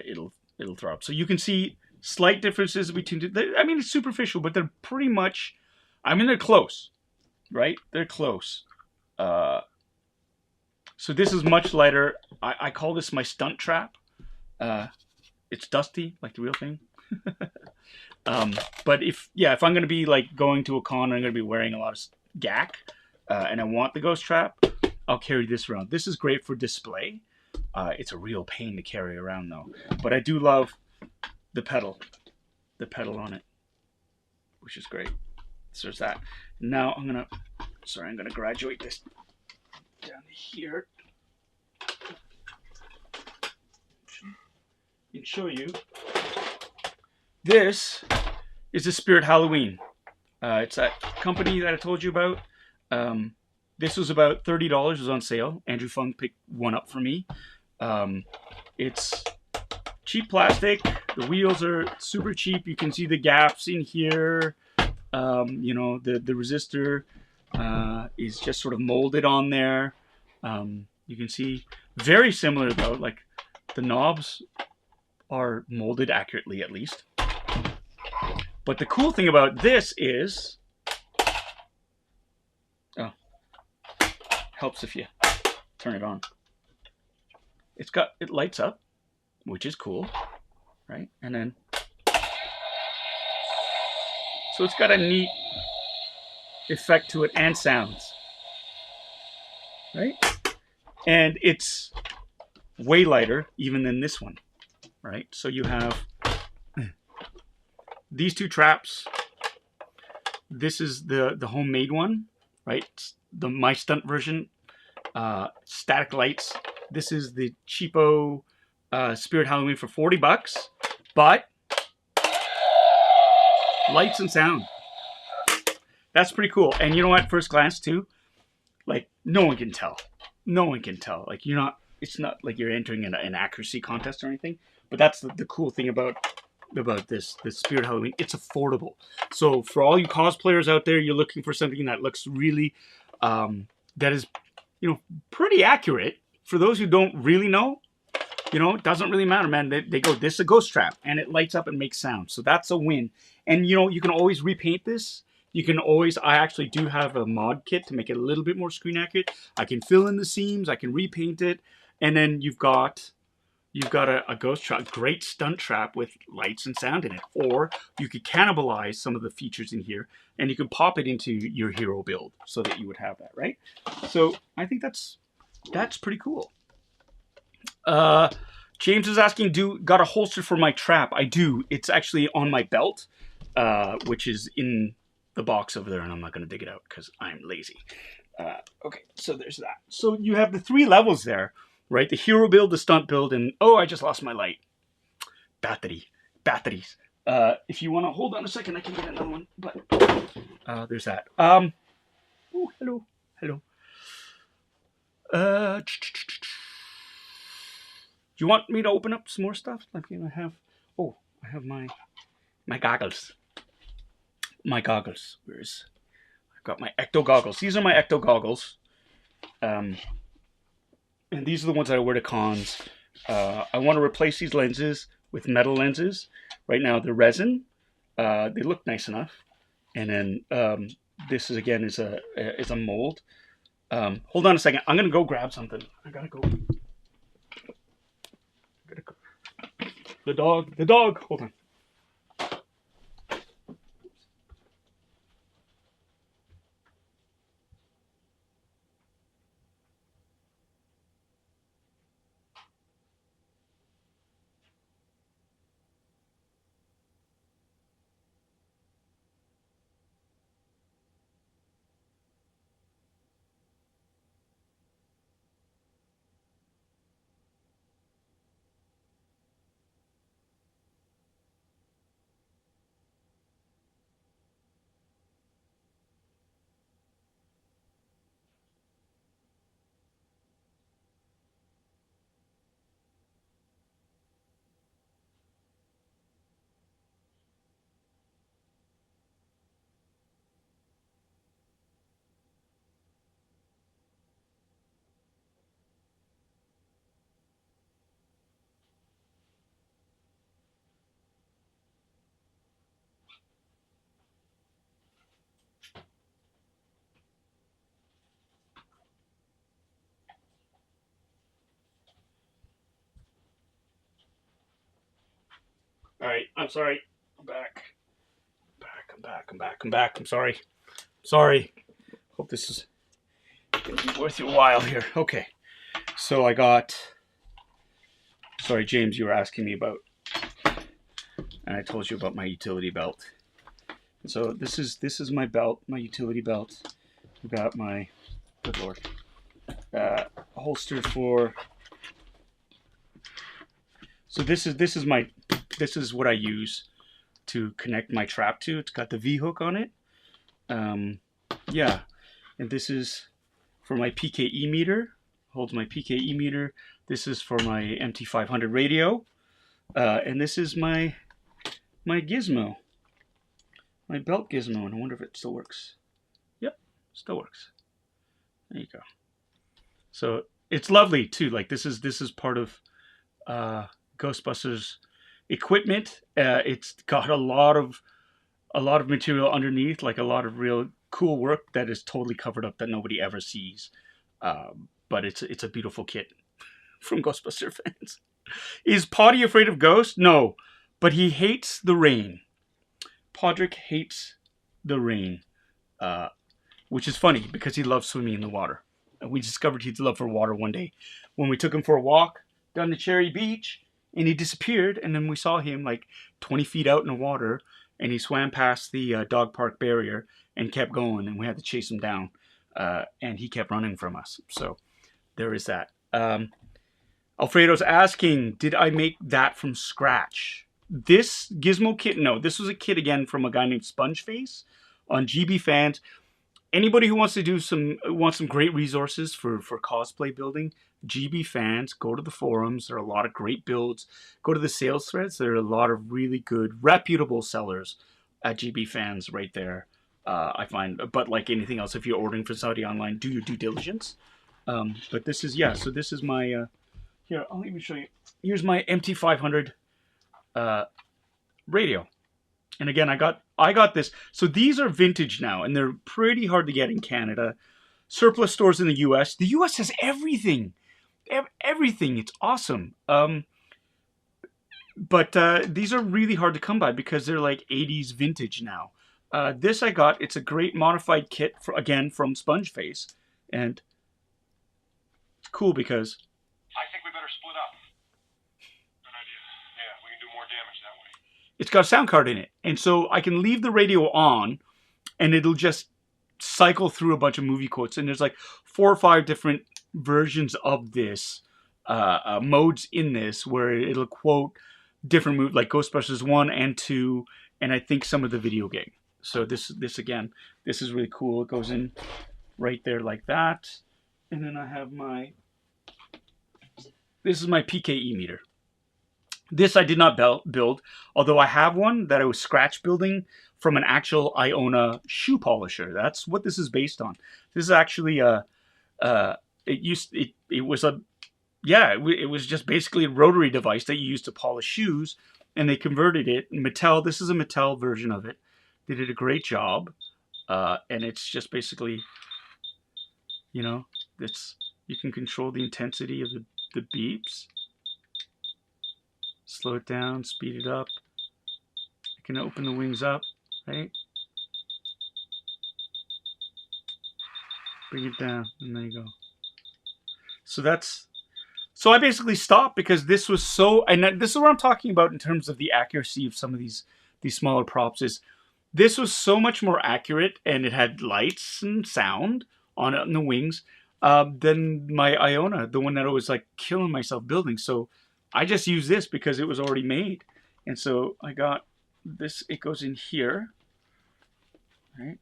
It'll throw up. So you can see slight differences between, I mean, it's superficial, but they're pretty much, I mean, they're close, right? They're close. So this is much lighter. I call this my stunt trap. It's dusty, like the real thing. But if I'm going to be like going to a con, I'm going to be wearing a lot of gack, and I want the ghost trap, I'll carry this around. This is great for display. It's a real pain to carry around though. But I do love the pedal on it, which is great. So there's that. Now I'm gonna graduate this down here and show you. This is the Spirit Halloween. It's that company that I told you about. This was about $30. It was on sale. Andrew Fung picked one up for me. It's cheap plastic. The wheels are super cheap. You can see the gaps in here. You know, the resistor is just sort of molded on there. You can see very similar though. Like the knobs are molded accurately at least. But the cool thing about this is, helps if you turn it on. It lights up, which is cool, right? And then, so it's got a neat effect to it and sounds, right? And it's way lighter even than this one, right? So you have these two traps. This is the homemade one, right? My stunt version, static lights. This is the cheapo Spirit Halloween for $40, but lights and sound. That's pretty cool. And you know what? First glance too, like no one can tell. No one can tell. Like it's not like you're entering an accuracy contest or anything. But that's the cool thing about this Spirit Halloween. It's affordable. So for all you cosplayers out there, you're looking for something that looks really, that is, pretty accurate. For those who don't really know, it doesn't really matter, man. They go, this is a ghost trap, and it lights up and makes sound. So that's a win. And you can always repaint this. You can always, I actually do have a mod kit to make it a little bit more screen accurate. I can fill in the seams, I can repaint it, and then you've got a ghost trap, great stunt trap with lights and sound in it. Or you could cannibalize some of the features in here, and you can pop it into your hero build so that you would have that, right? So I think that's pretty cool. James is asking, got a holster for my trap? I do. It's actually on my belt, which is in the box over there, and I'm not going to dig it out because I'm lazy. Okay, so there's that. So you have the 3 levels there, right? The hero build, the stunt build, and I just lost my light. Batteries. If you want to hold on a second, I can get another one. But there's that. Oh, hello. Do you want me to open up some more stuff? Like I have my goggles. my goggles. I've got my Ecto goggles. These are my Ecto goggles. And these are the ones that I wear to cons. I want to replace these lenses with metal lenses. Right now they're resin. They look nice enough. And then this is again is a mold. Hold on a second. I'm gonna go grab something. I gotta go. The dog. Hold on. All right. I'm sorry. I'm back. I'm back. I'm sorry. Sorry. Hope this is worth your while here. Okay. So I got. Sorry, James, you were asking me about, and I told you about my utility belt. So this is my belt, my utility belt. I've got my, good lord, holster for. So this is what I use to connect my trap to. It's got the V hook on it. Yeah, and this is for my PKE meter. Holds my PKE meter. This is for my MT500 radio, and this is my gizmo, my belt gizmo. And I wonder if it still works. Yep, still works. There you go. So it's lovely too. Like this is part of Ghostbusters equipment. It's got a lot of material underneath, like a lot of real cool work that is totally covered up that nobody ever sees. But it's a beautiful kit from Ghostbuster fans. Is Poddy afraid of ghosts? No, but he hates the rain. Podrick hates the rain, which is funny because he loves swimming in the water. And we discovered his love for water one day when we took him for a walk down the Cherry Beach, and he disappeared. And then we saw him like 20 feet out in the water, and he swam past the dog park barrier and kept going, and we had to chase him down, and he kept running from us. So there is that. Alfredo's asking, did I make that from scratch? This gizmo kit? No, this was a kit again from a guy named Spongeface on GB Fans. Anybody who wants to do some great resources for cosplay building, GB Fans, go to the forums. There are a lot of great builds. Go to the sales threads. There are a lot of really good, reputable sellers at GB Fans right there. I find, but like anything else, if you're ordering from Saudi online, do your due diligence. But this is, yeah, so this is my, here, I'll even show you. Here's my MT500 radio. And again, I got this. So these are vintage now, and they're pretty hard to get in Canada. Surplus stores in the US. The US has everything. Everything. It's awesome. But these are really hard to come by because they're like 80s vintage now. This I got. It's a great modified kit, again, from Spongeface. And it's cool because I think we better split up. Good idea. Yeah, we can do more damage that way. it's got a sound card in it. And so I can leave the radio on and it'll just cycle through a bunch of movie quotes. And there's like 4 or 5 different versions of this, modes in this, where it'll quote different movies, like Ghostbusters 1 and 2, and I think some of the video game. So this again, this is really cool. It goes in right there like that. And then I have this is my PKE meter. This I did not build, although I have one that I was scratch building from an actual Iona shoe polisher. That's what this is based on. This is actually a it was a yeah, it was just basically a rotary device that you use to polish shoes, and they converted it. Mattel, this is a Mattel version of it. They did a great job, and it's just basically, you know, it's you can control the intensity of the beeps, slow it down, speed it up. You can open the wings up, right? Bring it down, and there you go. So I basically stopped because this was so, and this is what I'm talking about in terms of the accuracy of some of these smaller props. Is this was so much more accurate, and it had lights and sound on it on the wings than my Iona, the one that I was like killing myself building. So I just used this because it was already made, and so I got this. It goes in here, right?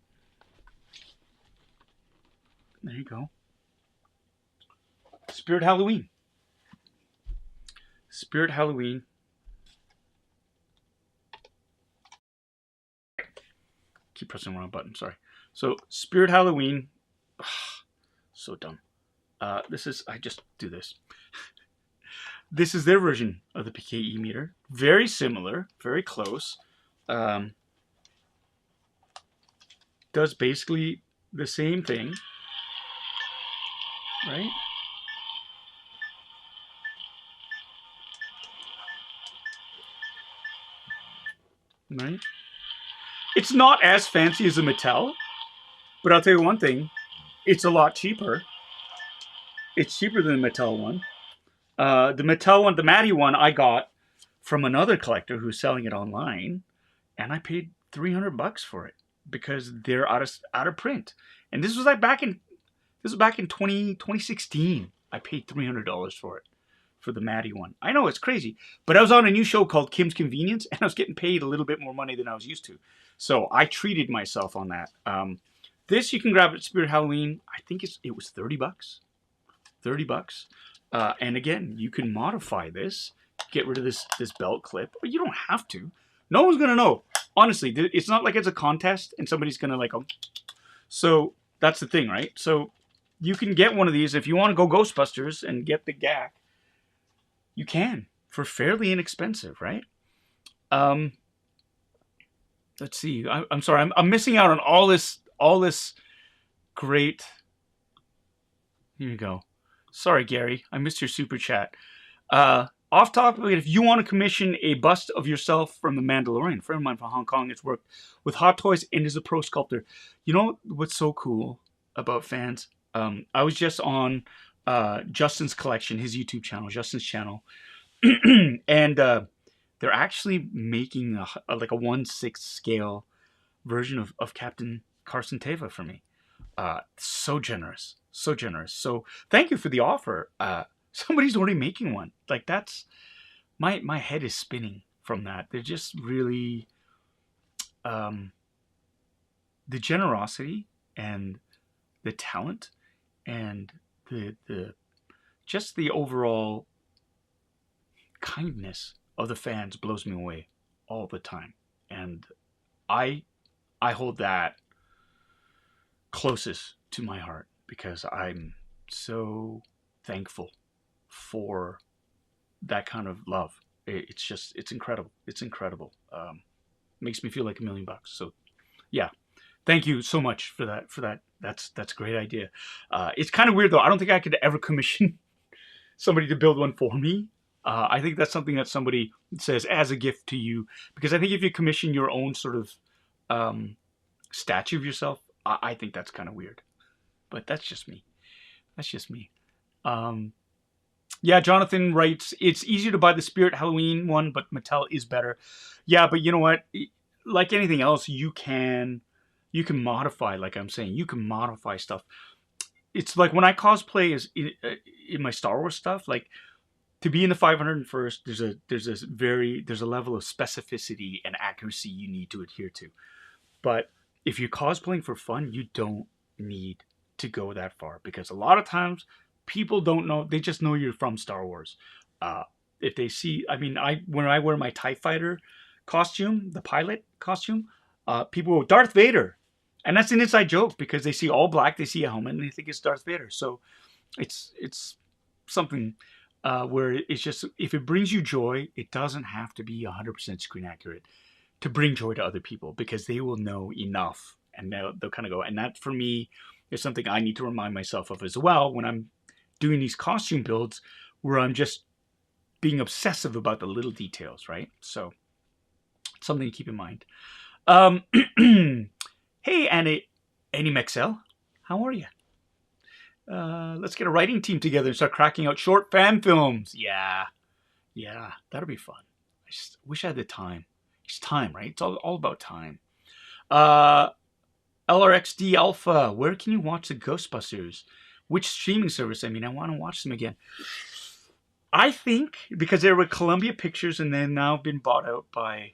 There you go. Spirit Halloween. Spirit Halloween. Keep pressing the wrong button, sorry. So, Spirit Halloween. So dumb. This is, I just do this. This is their version of the PKE meter. Very similar, very close. Does basically the same thing, right? Right? It's not as fancy as a Mattel, but I'll tell you one thing, it's a lot cheaper. It's cheaper than the Mattel one. The Mattel one, the Matty one, I got from another collector who's selling it online, and I paid $300 for it because they're out of print. And this was like back in 2016. I paid $300 for it, for the Matty one. I know it's crazy, but I was on a new show called Kim's Convenience, and I was getting paid a little bit more money than I was used to. So I treated myself on that. This you can grab at Spirit Halloween. I think it was $30. $30. And again, you can modify this, get rid of this belt clip, but you don't have to. No one's gonna know. Honestly, it's not like it's a contest and somebody's gonna like. Oh. So that's the thing, right? So you can get one of these if you want to go Ghostbusters and get the GAC. You can for fairly inexpensive, right? Let's see. I'm sorry. I'm missing out on all this great. Here you go. Sorry, Gary. I missed your super chat. Off topic, if you want to commission a bust of yourself from The Mandalorian, a friend of mine from Hong Kong has worked with Hot Toys and is a pro sculptor. You know what's so cool about fans? I was just on Justin's collection, his YouTube channel, Justin's channel, and they're actually making like a 1/6 scale version of Captain Carson Teva for me. So generous, so generous. So thank you for the offer. Somebody's already making one. Like that's my head is spinning from that. They're just really the generosity and the talent and the just the overall kindness of the fans blows me away all the time. And I hold that closest to my heart because I'm so thankful for that kind of love. It's incredible. It's incredible. Makes me feel like $1 million. So yeah, thank you so much for that. That's a great idea. It's kind of weird though. I don't think I could ever commission somebody to build one for me. I think that's something that somebody says as a gift to you, because I think if you commission your own sort of statue of yourself, I think that's kind of weird. But that's just me. That's just me. Yeah, Jonathan writes, it's easier to buy the Spirit Halloween one, but Mattel is better. Yeah, but you know what? Like anything else, you can modify, like I'm saying. You can modify stuff. It's like when I cosplay as in my Star Wars stuff, like to be in the 501st, there's a level of specificity and accuracy you need to adhere to. But if you're cosplaying for fun, you don't need to go that far, because a lot of times people don't know. They just know you're from Star Wars. if they see, I mean, when I wear my TIE Fighter costume, the pilot costume, people go, Darth Vader. And that's an inside joke because they see all black, they see a helmet, and they think it's Darth Vader. So it's something where it's just, if it brings you joy, it doesn't have to be 100% screen accurate to bring joy to other people, because they will know enough, and they'll kind of go. And that for me is something I need to remind myself of as well when I'm doing these costume builds, where I'm just being obsessive about the little details, right? So something to keep in mind. Hey, Annie Mexel, how are you? Let's get a writing team together and start cracking out short fan films. Yeah, that'll be fun. I just wish I had the time. It's time, right? It's all about time. LRXD Alpha, where can you watch the Ghostbusters? Which streaming service? I mean, I want to watch them again. I think because they were with Columbia Pictures and they've now been bought out by,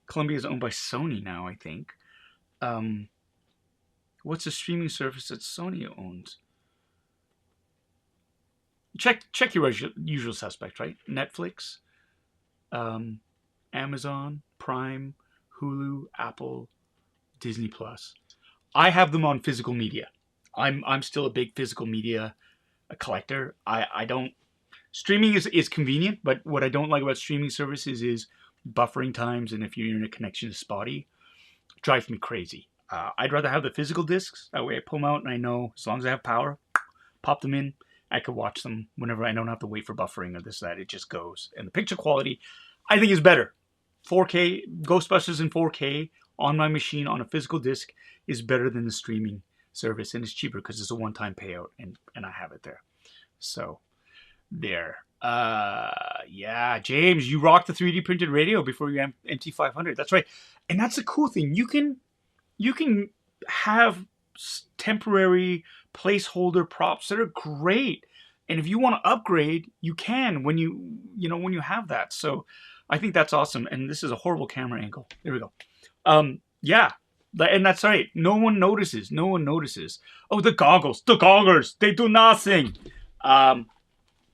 Columbia is owned by Sony now, I think. What's the streaming service that Sony owns? Check your usual suspect, right? Netflix, Amazon, Prime, Hulu, Apple, Disney Plus. I have them on physical media. I'm still a big physical media collector. I don't, streaming is convenient, but what I don't like about streaming services is buffering times, and if your internet connection is spotty, it drives me crazy. I'd rather have the physical discs. That way I pull them out and I know as long as I have power, pop them in, I could watch them whenever. I don't have to wait for buffering or this, that. It just goes. And the picture quality, I think, is better. 4K, Ghostbusters in 4K on my machine on a physical disc is better than the streaming service. And it's cheaper because it's a one-time payout and I have it there. So, there. Yeah, James, you rocked the 3D printed radio before your MT500. That's right. And that's the cool thing. You can have temporary placeholder props that are great, and if you want to upgrade, you can when you have that. So I think that's awesome. And this is a horrible camera angle. There we go. Yeah, and that's right. No one notices. Oh, the goggles, they do nothing. I'm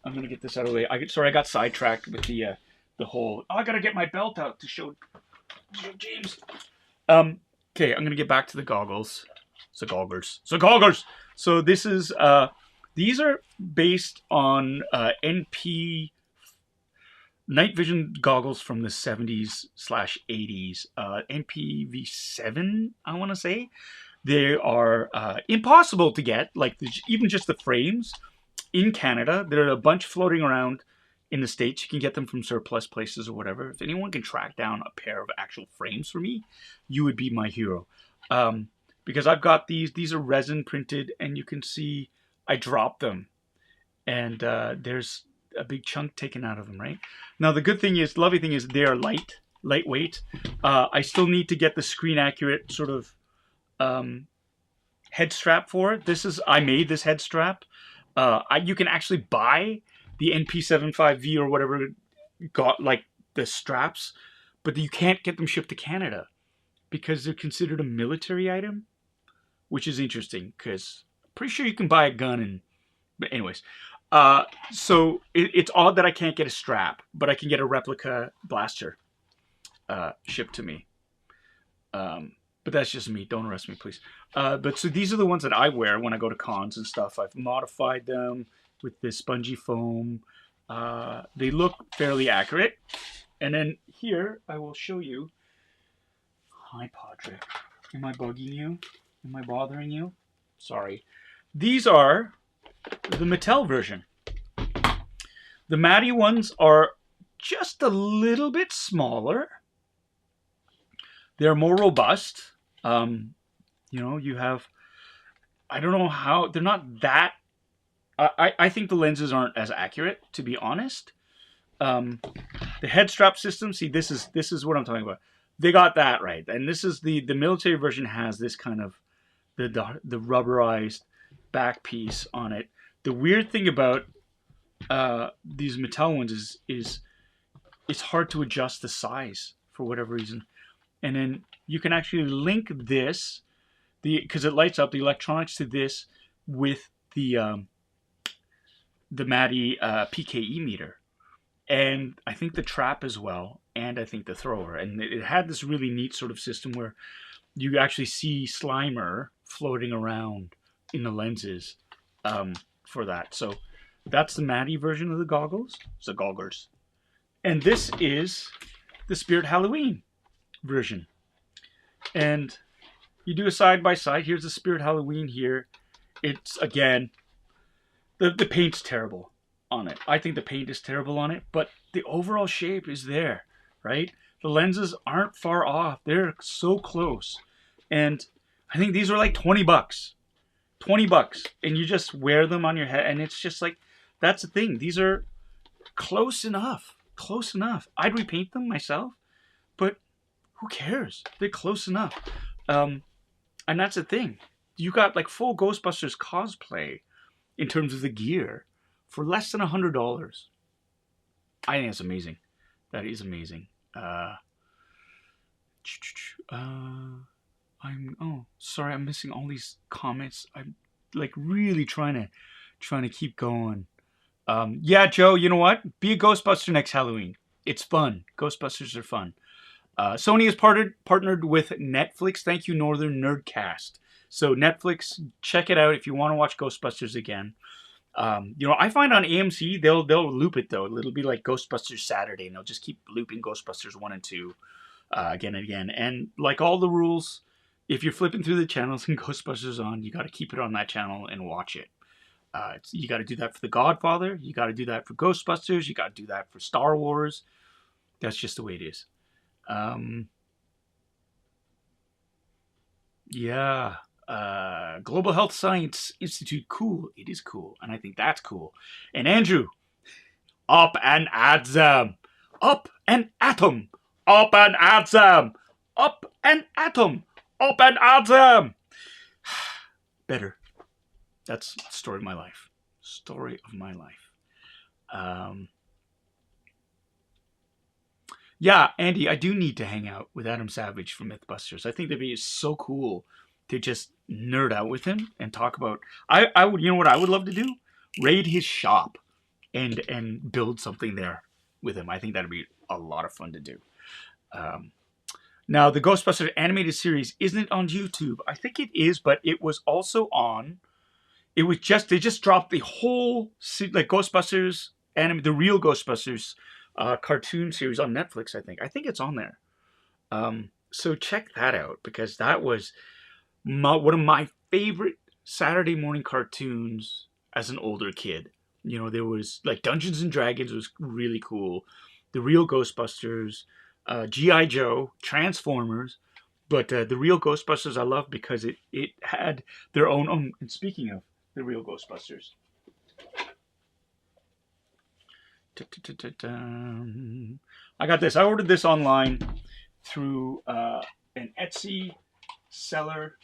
gonna get this out of the way. I got sidetracked with the whole, I gotta get my belt out to show James. Okay, I'm gonna get back to the goggles. So goggles. So this is these are based on NP night vision goggles from the 70s/80s. NPV7, I want to say. They are impossible to get. Like even just the frames in Canada, there are a bunch floating around in the States. You can get them from surplus places or whatever. If anyone can track down a pair of actual frames for me, you would be my hero. Because I've got these are resin printed, and you can see I dropped them, and there's a big chunk taken out of them. Right now, the lovely thing is they are lightweight. I still need to get the screen accurate sort of head strap for it. I made this head strap. You can actually buy the NP75V or whatever got like the straps, but you can't get them shipped to Canada because they're considered a military item, which is interesting because I'm pretty sure you can buy a gun. But anyways, so it's odd that I can't get a strap, but I can get a replica blaster shipped to me. But that's just me. Don't arrest me, please. But so these are the ones that I wear when I go to cons and stuff. I've modified them with this spongy foam. They look fairly accurate. And then here, I will show you. Hi, Padre. Am I bugging you? Am I bothering you? Sorry. These are the Mattel version. The Matty ones are just a little bit smaller. They're more robust. You have, I don't know how, they're not that, I think the lenses aren't as accurate, to be honest. The head strap system, see, this is what I'm talking about. They got that right. And this is the military version has this kind of, the rubberized back piece on it. The weird thing about these Mattel ones is it's hard to adjust the size for whatever reason. And then you can actually link this, because it lights up the electronics to this with the Matty PKE meter. and I think the trap as well, and I think the thrower. And it had this really neat sort of system where you actually see Slimer floating around in the lenses for that. So that's the Maddie version of the goggles. It's the goggles. And this is the Spirit Halloween version. And you do a side by side. Here's the Spirit Halloween here. It's, again, the paint's terrible on it. I think the paint is terrible on it, but the overall shape is there, right? The lenses aren't far off. They're so close. And I think these are like 20 bucks. 20 bucks. And you just wear them on your head. And it's just like, that's the thing. These are close enough. Close enough. I'd repaint them myself, but who cares? They're close enough. And that's the thing. You got like full Ghostbusters cosplay in terms of the gear for less than $100. I think that's amazing. That is amazing. Sorry, I'm missing all these comments. I'm like really trying to keep going. Yeah, Joe, you know what? Be a Ghostbuster next Halloween. It's fun. Ghostbusters are fun. Sony has partnered with Netflix. Thank you, Northern Nerdcast. So Netflix, check it out if you want to watch Ghostbusters again. I find on AMC they'll loop it though. It'll be like Ghostbusters Saturday, and they'll just keep looping Ghostbusters 1 and 2 again and again. And like all the rules, if you're flipping through the channels and Ghostbusters on, you got to keep it on that channel and watch it. You got to do that for The Godfather. You got to do that for Ghostbusters. You got to do that for Star Wars. That's just the way it is. Yeah. Global Health Science Institute, cool. It is cool, and I think that's cool. And Andrew, up and atom, up and atom, up and atom, up and atom, up and atom. Better. That's the story of my life. Story of my life. Yeah, Andy, I do need to hang out with Adam Savage from Mythbusters. I think that'd be so cool to just nerd out with him and talk about. I would, you know what I would love to do? Raid his shop and build something there with him. I think that'd be a lot of fun to do. Now, the Ghostbusters animated series isn't on YouTube. I think it is, but it was also on. It was just they just dropped the whole like Ghostbusters the real Ghostbusters cartoon series on Netflix. I think it's on there. So check that out because that was one of my favorite Saturday morning cartoons as an older kid. You know, there was like Dungeons and Dragons was really cool. The real Ghostbusters, G.I. Joe, Transformers. But the real Ghostbusters I love because it had their own. And speaking of the real Ghostbusters. I got this. I ordered this online through an Etsy seller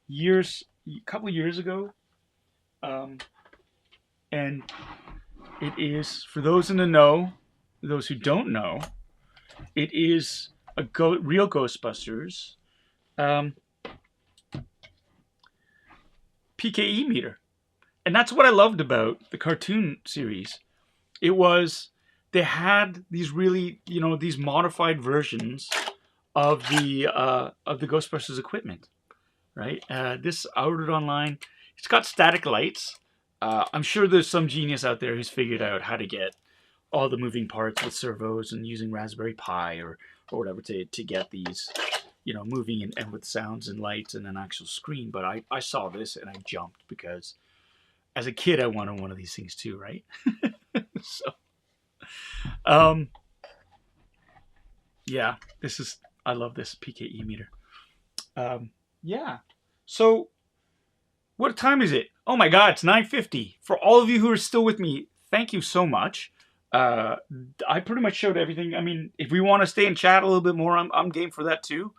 a couple years ago. And it is, for those in the know, those who don't know, it is a real Ghostbusters PKE meter. And that's what I loved about the cartoon series. It was, they had these really, these modified versions of the Ghostbusters equipment, right? This I ordered online. It's got static lights. I'm sure there's some genius out there who's figured out how to get all the moving parts with servos and using Raspberry Pi or whatever to get these, moving and with sounds and lights and an actual screen. But I saw this and I jumped because as a kid I wanted one of these things too, right? So, yeah, I love this PKE meter. Yeah. So, what time is it? Oh my God, it's 9:50. For all of you who are still with me, thank you so much. I pretty much showed everything. I mean, if we want to stay and chat a little bit more, I'm game for that too.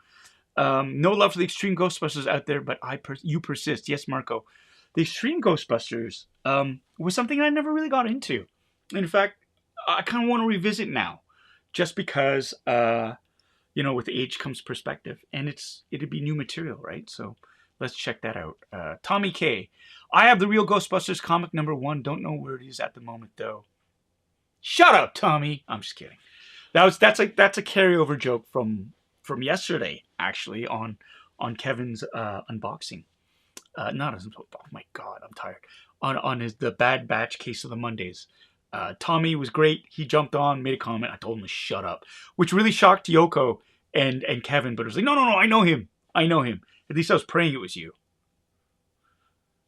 No love for the Extreme Ghostbusters out there, but you persist. Yes, Marco. The Extreme Ghostbusters was something I never really got into. In fact, I kind of want to revisit now, just because, with age comes perspective, and it'd be new material, right? So let's check that out. Tommy K. I have the real Ghostbusters comic #1. Don't know where it is at the moment, though. Shut up, Tommy. I'm just kidding. That's a carryover joke from yesterday, actually, on Kevin's unboxing. Not his. Oh my God, I'm tired. On his the Bad Batch case of the Mondays. Tommy was great. He jumped on, made a comment. I told him to shut up, which really shocked Yoko and Kevin. But it was like, no, no, no, I know him. I know him. At least I was praying it was you.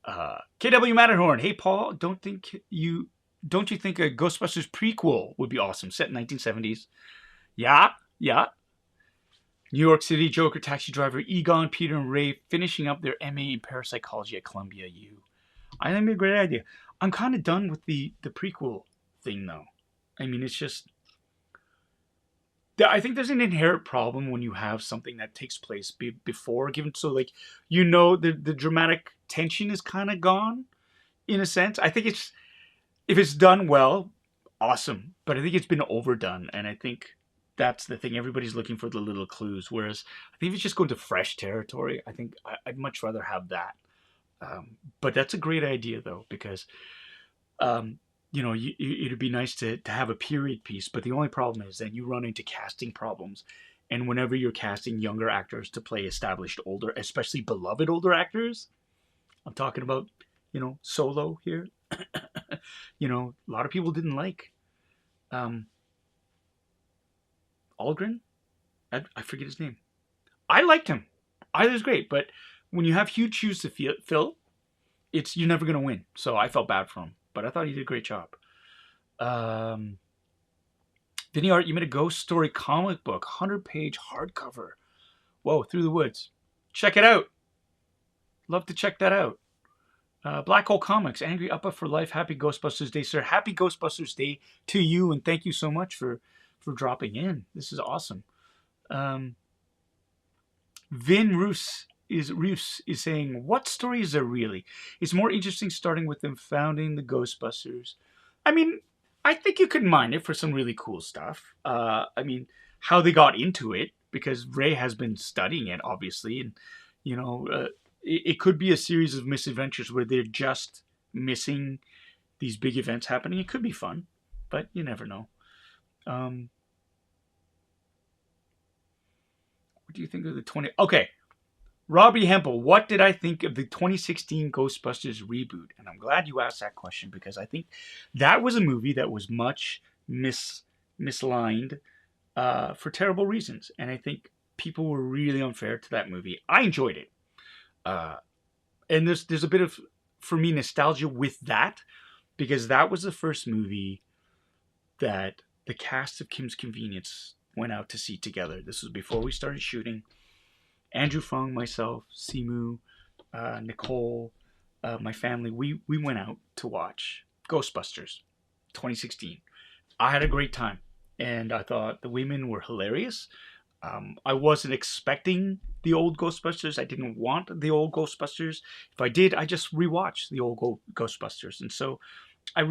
KW Matterhorn. Hey Paul, don't you think a Ghostbusters prequel would be awesome? Set in 1970s. Yeah, yeah. New York City, Joker, taxi driver, Egon, Peter, and Ray finishing up their MA in parapsychology at Columbia U. I think it'd be a great idea. I'm kind of done with the prequel thing, though. I mean, it's just... I think there's an inherent problem when you have something that takes place before, given... So, like, the dramatic tension is kind of gone, in a sense. I think it's... If it's done well, awesome. But I think it's been overdone, and I think... That's the thing. Everybody's looking for the little clues. Whereas I think if it's just going to fresh territory, I think I'd much rather have that. But that's a great idea, though, because, it'd be nice to have a period piece. But the only problem is then you run into casting problems. And whenever you're casting younger actors to play established older, especially beloved older actors, I'm talking about, Solo here. A lot of people didn't like. Algren? I forget his name. I liked him. I thought he was great, but when you have huge shoes to fill, you're never going to win. So I felt bad for him, but I thought he did a great job. Vinny Art, you made a Ghost Story comic book, 100-page hardcover. Whoa, Through the Woods. Check it out. Love to check that out. Black Hole Comics, Angry Uppa for Life. Happy Ghostbusters Day, sir. Happy Ghostbusters Day to you, and thank you so much for dropping in. This is awesome. Vin Roos is saying, what story is there really? It's more interesting starting with them founding the Ghostbusters. I mean, I think you could mine it for some really cool stuff. I mean, how they got into it, because Ray has been studying it, obviously, and it could be a series of misadventures where they're just missing these big events happening. It could be fun, but you never know. What do you think of the 20... Okay, Robbie Hempel, what did I think of the 2016 Ghostbusters reboot? And I'm glad you asked that question, because I think that was a movie that was much mislined for terrible reasons. And I think people were really unfair to that movie. I enjoyed it. And there's a bit of, for me, nostalgia with that, because that was the first movie that the cast of Kim's Convenience went out to see together. This was before we started shooting. Andrew Fung, myself, Simu, Nicole, my family, we went out to watch Ghostbusters 2016. I had a great time, and I thought the women were hilarious. I wasn't expecting the old Ghostbusters. I didn't want the old Ghostbusters. If I did, I just rewatched the old Ghostbusters. And so I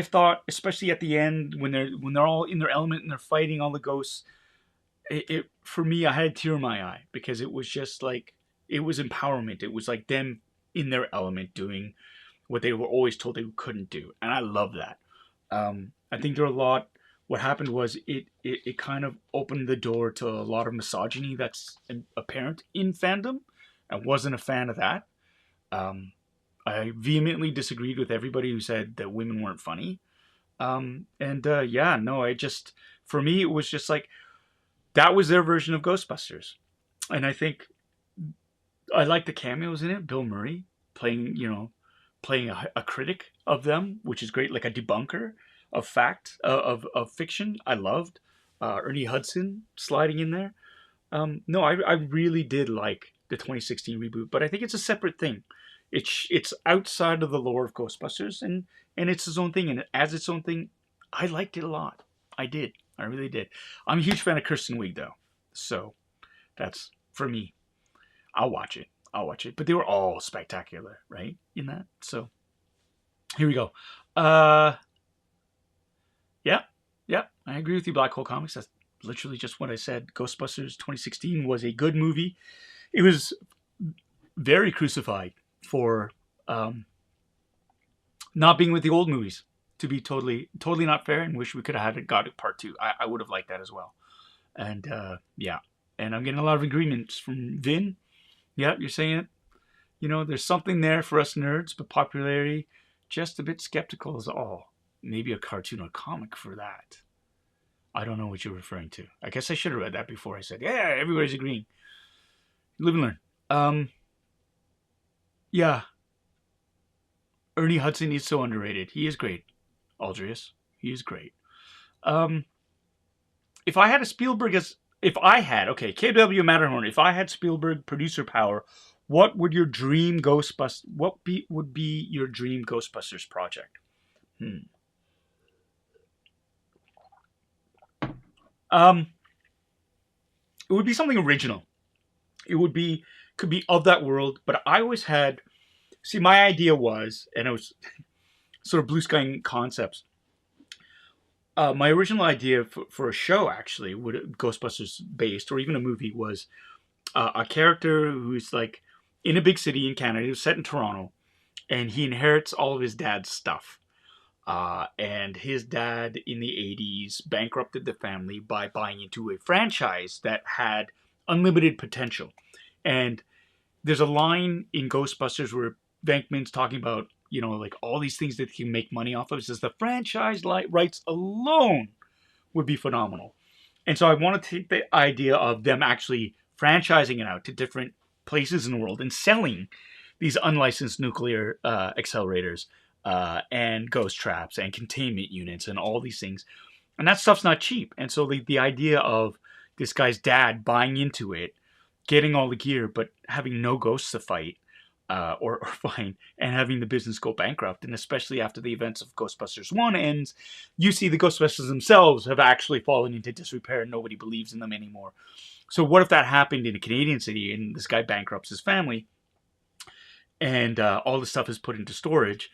thought, especially at the end, when they're all in their element and they're fighting all the ghosts, it for me, I had a tear in my eye, because it was just like, it was empowerment. It was like them in their element doing what they were always told they couldn't do. And I love that. I think there are a lot... What happened was it kind of opened the door to a lot of misogyny that's apparent in fandom. I wasn't a fan of that. I vehemently disagreed with everybody who said that women weren't funny. For me, it was just like, that was their version of Ghostbusters. And I think I like the cameos in it. Bill Murray playing a critic of them, which is great, like a debunker of fact, of fiction. I loved Ernie Hudson sliding in there. I really did like the 2016 reboot, but I think it's a separate thing. It's outside of the lore of Ghostbusters, and it's its own thing, and as its own thing, I liked it a lot. I did. I really did. I'm a huge fan of Kristen Wiig, though, so that's, for me, I'll watch it. But they were all spectacular, right, in that. So here we go. Yeah, I agree with you, Black Hole Comics. That's literally just what I said. Ghostbusters 2016 was a good movie. It was very crucified for not being with the old movies. to be totally not fair, and wish we could have got a part two. I would have liked that as well. And yeah, and I'm getting a lot of agreements from Vin. Yeah, you're saying it. You know, there's something there for us nerds, but popularity just a bit skeptical is all. Maybe a cartoon or comic for that. I don't know what you're referring to. I guess I should have read that before I said, yeah, everybody's agreeing. Live and learn. Yeah, Ernie Hudson is so underrated. He is great. Aldrius, he is great. Um, if I had a Spielberg as, if I had, okay, KW Matterhorn, if I had Spielberg producer power, what would your dream would be your dream Ghostbusters project? Um, it would be something original. It would be, could be of that world, but I always had, see, my idea was, and it was sort of blue sky concepts. My original idea for a show, actually, would Ghostbusters based, or even a movie, was a character who's like in a big city in Canada, who's set in Toronto, and he inherits all of his dad's stuff. And his dad in the 80s bankrupted the family by buying into a franchise that had unlimited potential. And there's a line in Ghostbusters where Venkman's talking about, you know, like all these things that he can make money off of. It says the franchise rights alone would be phenomenal. And so I want to take the idea of them actually franchising it out to different places in the world and selling these unlicensed nuclear accelerators and ghost traps and containment units and all these things. And that stuff's not cheap. And so the idea of this guy's dad buying into it, getting all the gear, but having no ghosts to fight or find, and having the business go bankrupt. And especially after the events of Ghostbusters 1 ends, you see the Ghostbusters themselves have actually fallen into disrepair and nobody believes in them anymore. So what if that happened in a Canadian city and this guy bankrupts his family and all the stuff is put into storage,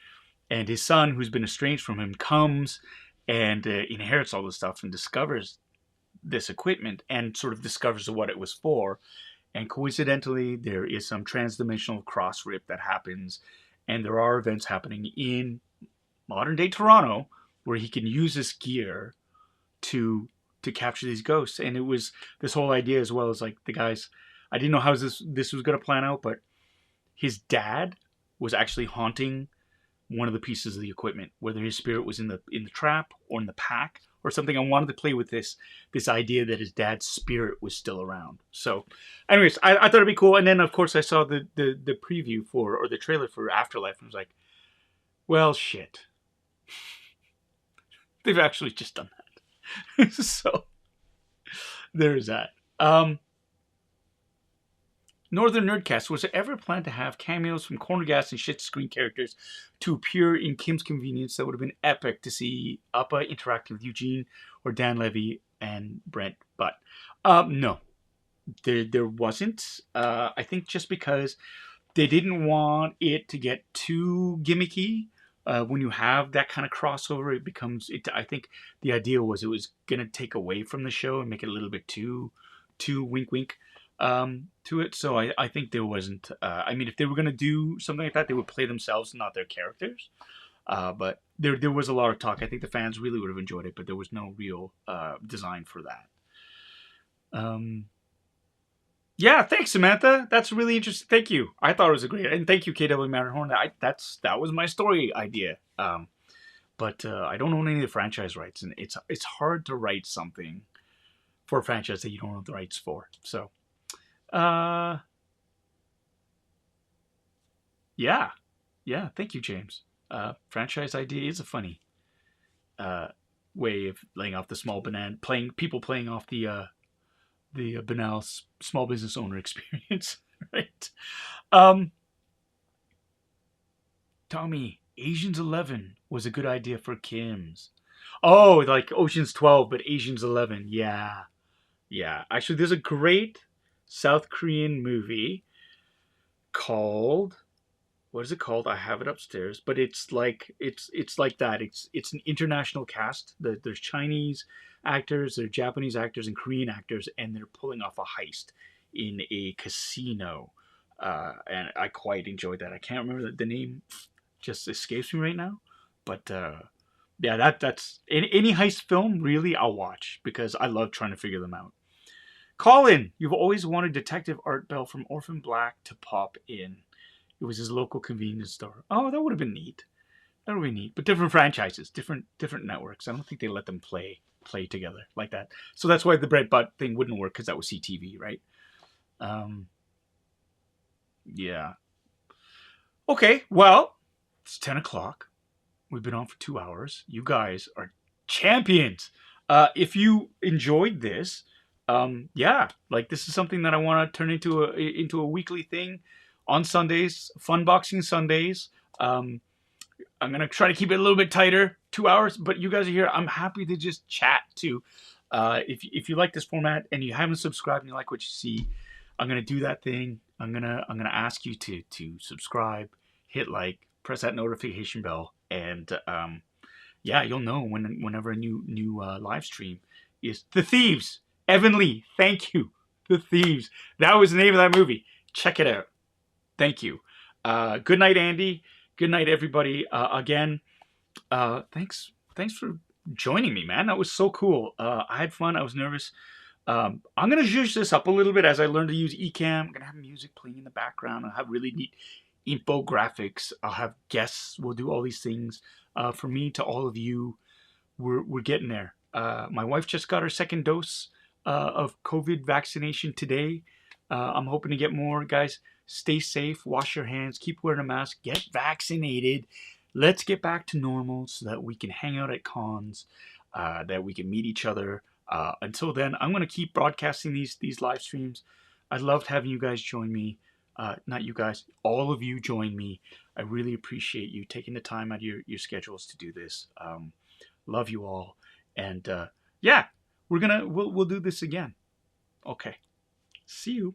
and his son, who's been estranged from him, comes and inherits all this stuff and discovers this equipment and sort of discovers what it was for. And coincidentally, there is some transdimensional cross rip that happens, and there are events happening in modern day Toronto where he can use this gear to capture these ghosts. And it was this whole idea, as well as like the guys, I didn't know how this was going to plan out, but his dad was actually haunting one of the pieces of the equipment, whether his spirit was in the trap or in the pack or something. I wanted to play with this idea that his dad's spirit was still around. So, anyways, I thought it'd be cool. And then of course I saw the preview for, or the trailer for Afterlife, and was like, well, shit, they've actually just done that. So there's that. Northern Nerdcast, was it ever planned to have cameos from Corner Gas and Shit Screen characters to appear in Kim's Convenience? That would have been epic to see Appa interacting with Eugene or Dan Levy and Brent. But no, there wasn't. I think just because they didn't want it to get too gimmicky. When you have that kind of crossover, it becomes. I think the idea was it was going to take away from the show and make it a little bit too wink wink to it. So I think there wasn't. I mean, if they were going to do something like that, they would play themselves, not their characters. But there was a lot of talk. I think the fans really would have enjoyed it, but there was no real design for that. Yeah, thanks, Samantha. That's really interesting. Thank you. I thought it was a great, and thank you, KW Matterhorn. That was my story idea. But I don't own any of the franchise rights, and it's hard to write something for a franchise that you don't own the rights for. So, yeah. Thank you, James. Franchise idea is a funny way of laying off the small banana, playing off the banal small business owner experience, right? Tommy, Asians 11 was a good idea for Kim's. Oh, like Ocean's 12, but Asians 11. Yeah. Actually, there's a great South Korean movie called, what is it called? I have it upstairs, but it's like that. It's an international cast. There's Chinese actors, there's Japanese actors, and Korean actors, and they're pulling off a heist in a casino. And I quite enjoyed that. I can't remember the name, just escapes me right now, but Yeah, that's any heist film really I'll watch because I love trying to figure them out. Colin, you've always wanted Detective Art Bell from Orphan Black to pop in. It was his local convenience store. Oh, that would have been neat. That would be neat. But different franchises, different networks. I don't think they let them play together like that. So that's why the bread butt thing wouldn't work because that was CTV, right? Um, yeah. Okay. Well, it's 10 o'clock. We've been on for 2 hours. You guys are champions. If you enjoyed this, yeah, like this is something that I want to turn into a weekly thing on Sundays, Funboxing Sundays. Um, I'm gonna try to keep it a little bit tighter, 2 hours. But you guys are here. I'm happy to just chat too. If you like this format and you haven't subscribed and you like what you see, I'm gonna do that thing. I'm gonna ask you to subscribe, hit like, press that notification bell, and yeah, you'll know whenever a new live stream is. The Thieves, Evan Lee. Thank you, The Thieves. That was the name of that movie. Check it out. Thank you. Good night, Andy. Good night, everybody. Again, thanks for joining me, man. That was so cool. I had fun. I was nervous. I'm gonna zhuzh this up a little bit as I learn to use Ecamm. I'm gonna have music playing in the background. I'll have really neat infographics. I'll have guests. We'll do all these things. For me to all of you, we're getting there. My wife just got her second dose of COVID vaccination today. I'm hoping to get more, guys. Stay safe, wash your hands, keep wearing a mask, get vaccinated. Let's get back to normal so that we can hang out at cons, that we can meet each other. Until then, I'm going to keep broadcasting these live streams. I loved having you guys join me. Not you guys, all of you join me. I really appreciate you taking the time out of your schedules to do this. Love you all. And yeah, we'll do this again. Okay. See you.